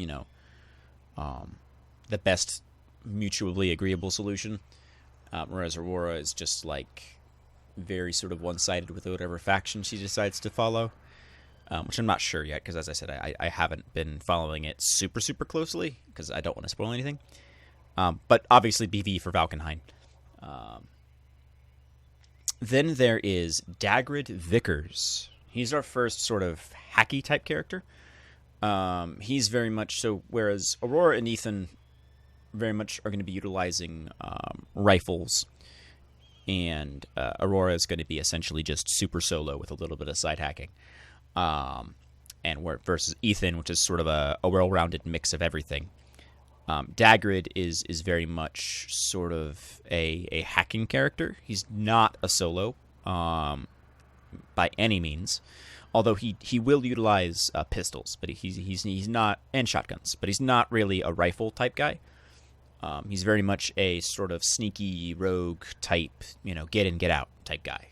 the best mutually agreeable solution. Whereas Aurora is just very sort of one-sided with whatever faction she decides to follow, which I'm not sure yet because, as I said, I haven't been following it super, super closely because I don't want to spoil anything. But obviously BV for Valkenheim. Then there is Dagrid Vickers. He's our first sort of hacky type character. He's very much so, whereas Aurora and Ethan very much are going to be utilizing rifles, and Aurora is going to be essentially just super solo with a little bit of side hacking. And versus Ethan, which is sort of a well-rounded mix of everything. Dagrid is very much sort of a hacking character. He's not a solo by any means, although he will utilize pistols, but he's not, and shotguns, but he's not really a rifle type guy. He's very much a sort of sneaky rogue type, get in, get out type guy.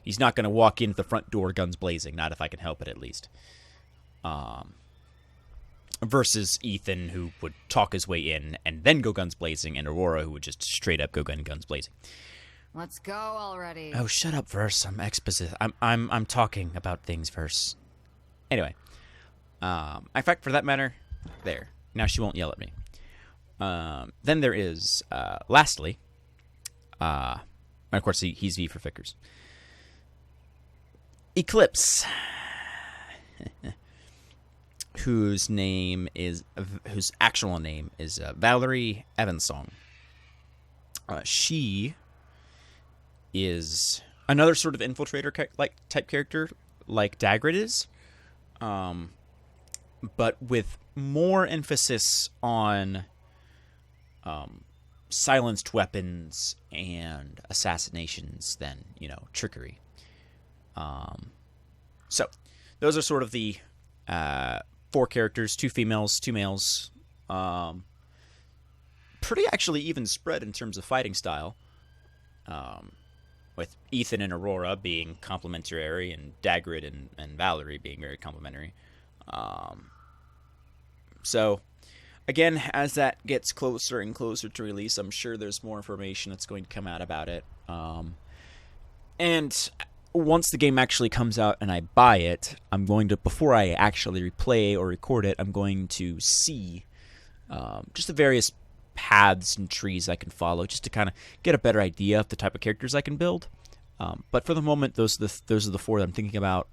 He's not going to walk in the front door guns blazing, not if I can help it, at least. Versus Ethan, who would talk his way in and then go guns blazing, and Aurora, who would just straight up go guns blazing. Let's go already. Oh, shut up, Verse. I'm exposition. I'm talking about things, Verse. Anyway, in fact, for that matter, there. Now she won't yell at me. Then there is, lastly, and of course he's V for Vickers. Eclipse, whose actual name is Valerie Evansong. She is another sort of infiltrator type character, like Dagrid is, but with more emphasis on silenced weapons and assassinations than trickery. So those are sort of the 4 characters, 2 females, 2 males. Pretty actually even spread in terms of fighting style. With Ethan and Aurora being complementary, and Dagrid and Valerie being very complementary. So, again, as that gets closer and closer to release, I'm sure there's more information that's going to come out about it. And once the game actually comes out and I buy it, I'm going to, before I actually replay or record it, I'm going to see just the various paths and trees I can follow, just to kind of get a better idea of the type of characters I can build. But for the moment, those are the 4 that I'm thinking about.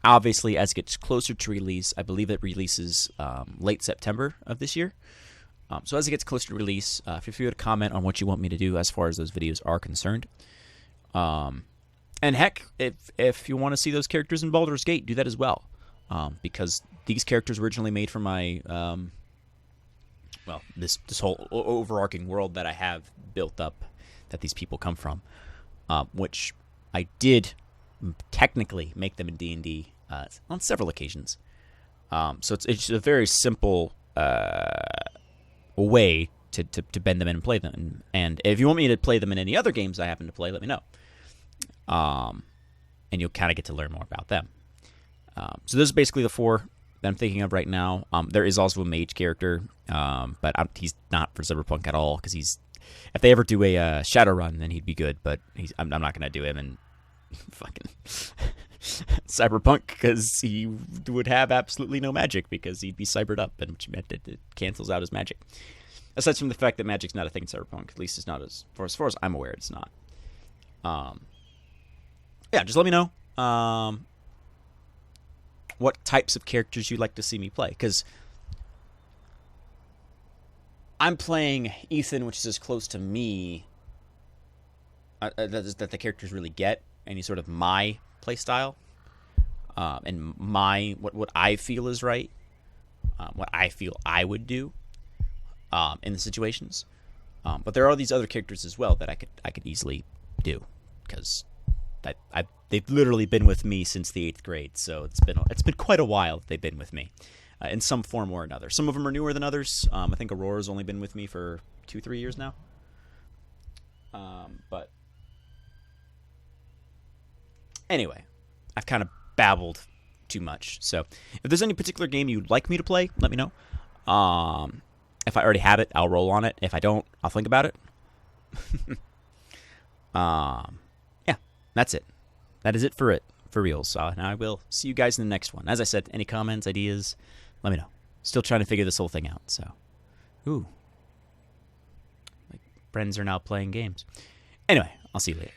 Obviously, as it gets closer to release, I believe it releases late September of this year. So as it gets closer to release, feel free to comment on what you want me to do as far as those videos are concerned. And heck, if you want to see those characters in Baldur's Gate, do that as well. Because these characters were originally made for my, this whole overarching world that I have built up, that these people come from, which I did technically make them in D&D on several occasions. So it's a very simple way to bend them in and play them. And if you want me to play them in any other games I happen to play, let me know. And you'll kind of get to learn more about them. So those are basically the 4 that I'm thinking of right now. There is also a mage character, but he's not for Cyberpunk at all, because if they ever do a shadow run, then he'd be good. But I'm not going to do him in fucking Cyberpunk, because he would have absolutely no magic, because he'd be cybered up, and which meant it cancels out his magic. Aside from the fact that magic's not a thing in Cyberpunk, at least it's not as far as I'm aware, it's not. Yeah, just let me know what types of characters you'd like to see me play, because I'm playing Ethan, which is as close to me that the characters really get any sort of my play style, and what I feel is right, what I feel I would do in the situations. But there are these other characters as well that I could easily do, because they've literally been with me since the 8th grade, so it's been quite a while that they've been with me, in some form or another. Some of them are newer than others. I think Aurora's only been with me for 2-3 years now. But anyway, I've kind of babbled too much. So if there's any particular game you'd like me to play, let me know. If I already have it, I'll roll on it. If I don't, I'll think about it. Yeah, that's it. That is it for reals. Now I will see you guys in the next one. As I said, any comments, ideas, let me know. Still trying to figure this whole thing out. So, ooh, like friends are now playing games. Anyway, I'll see you later.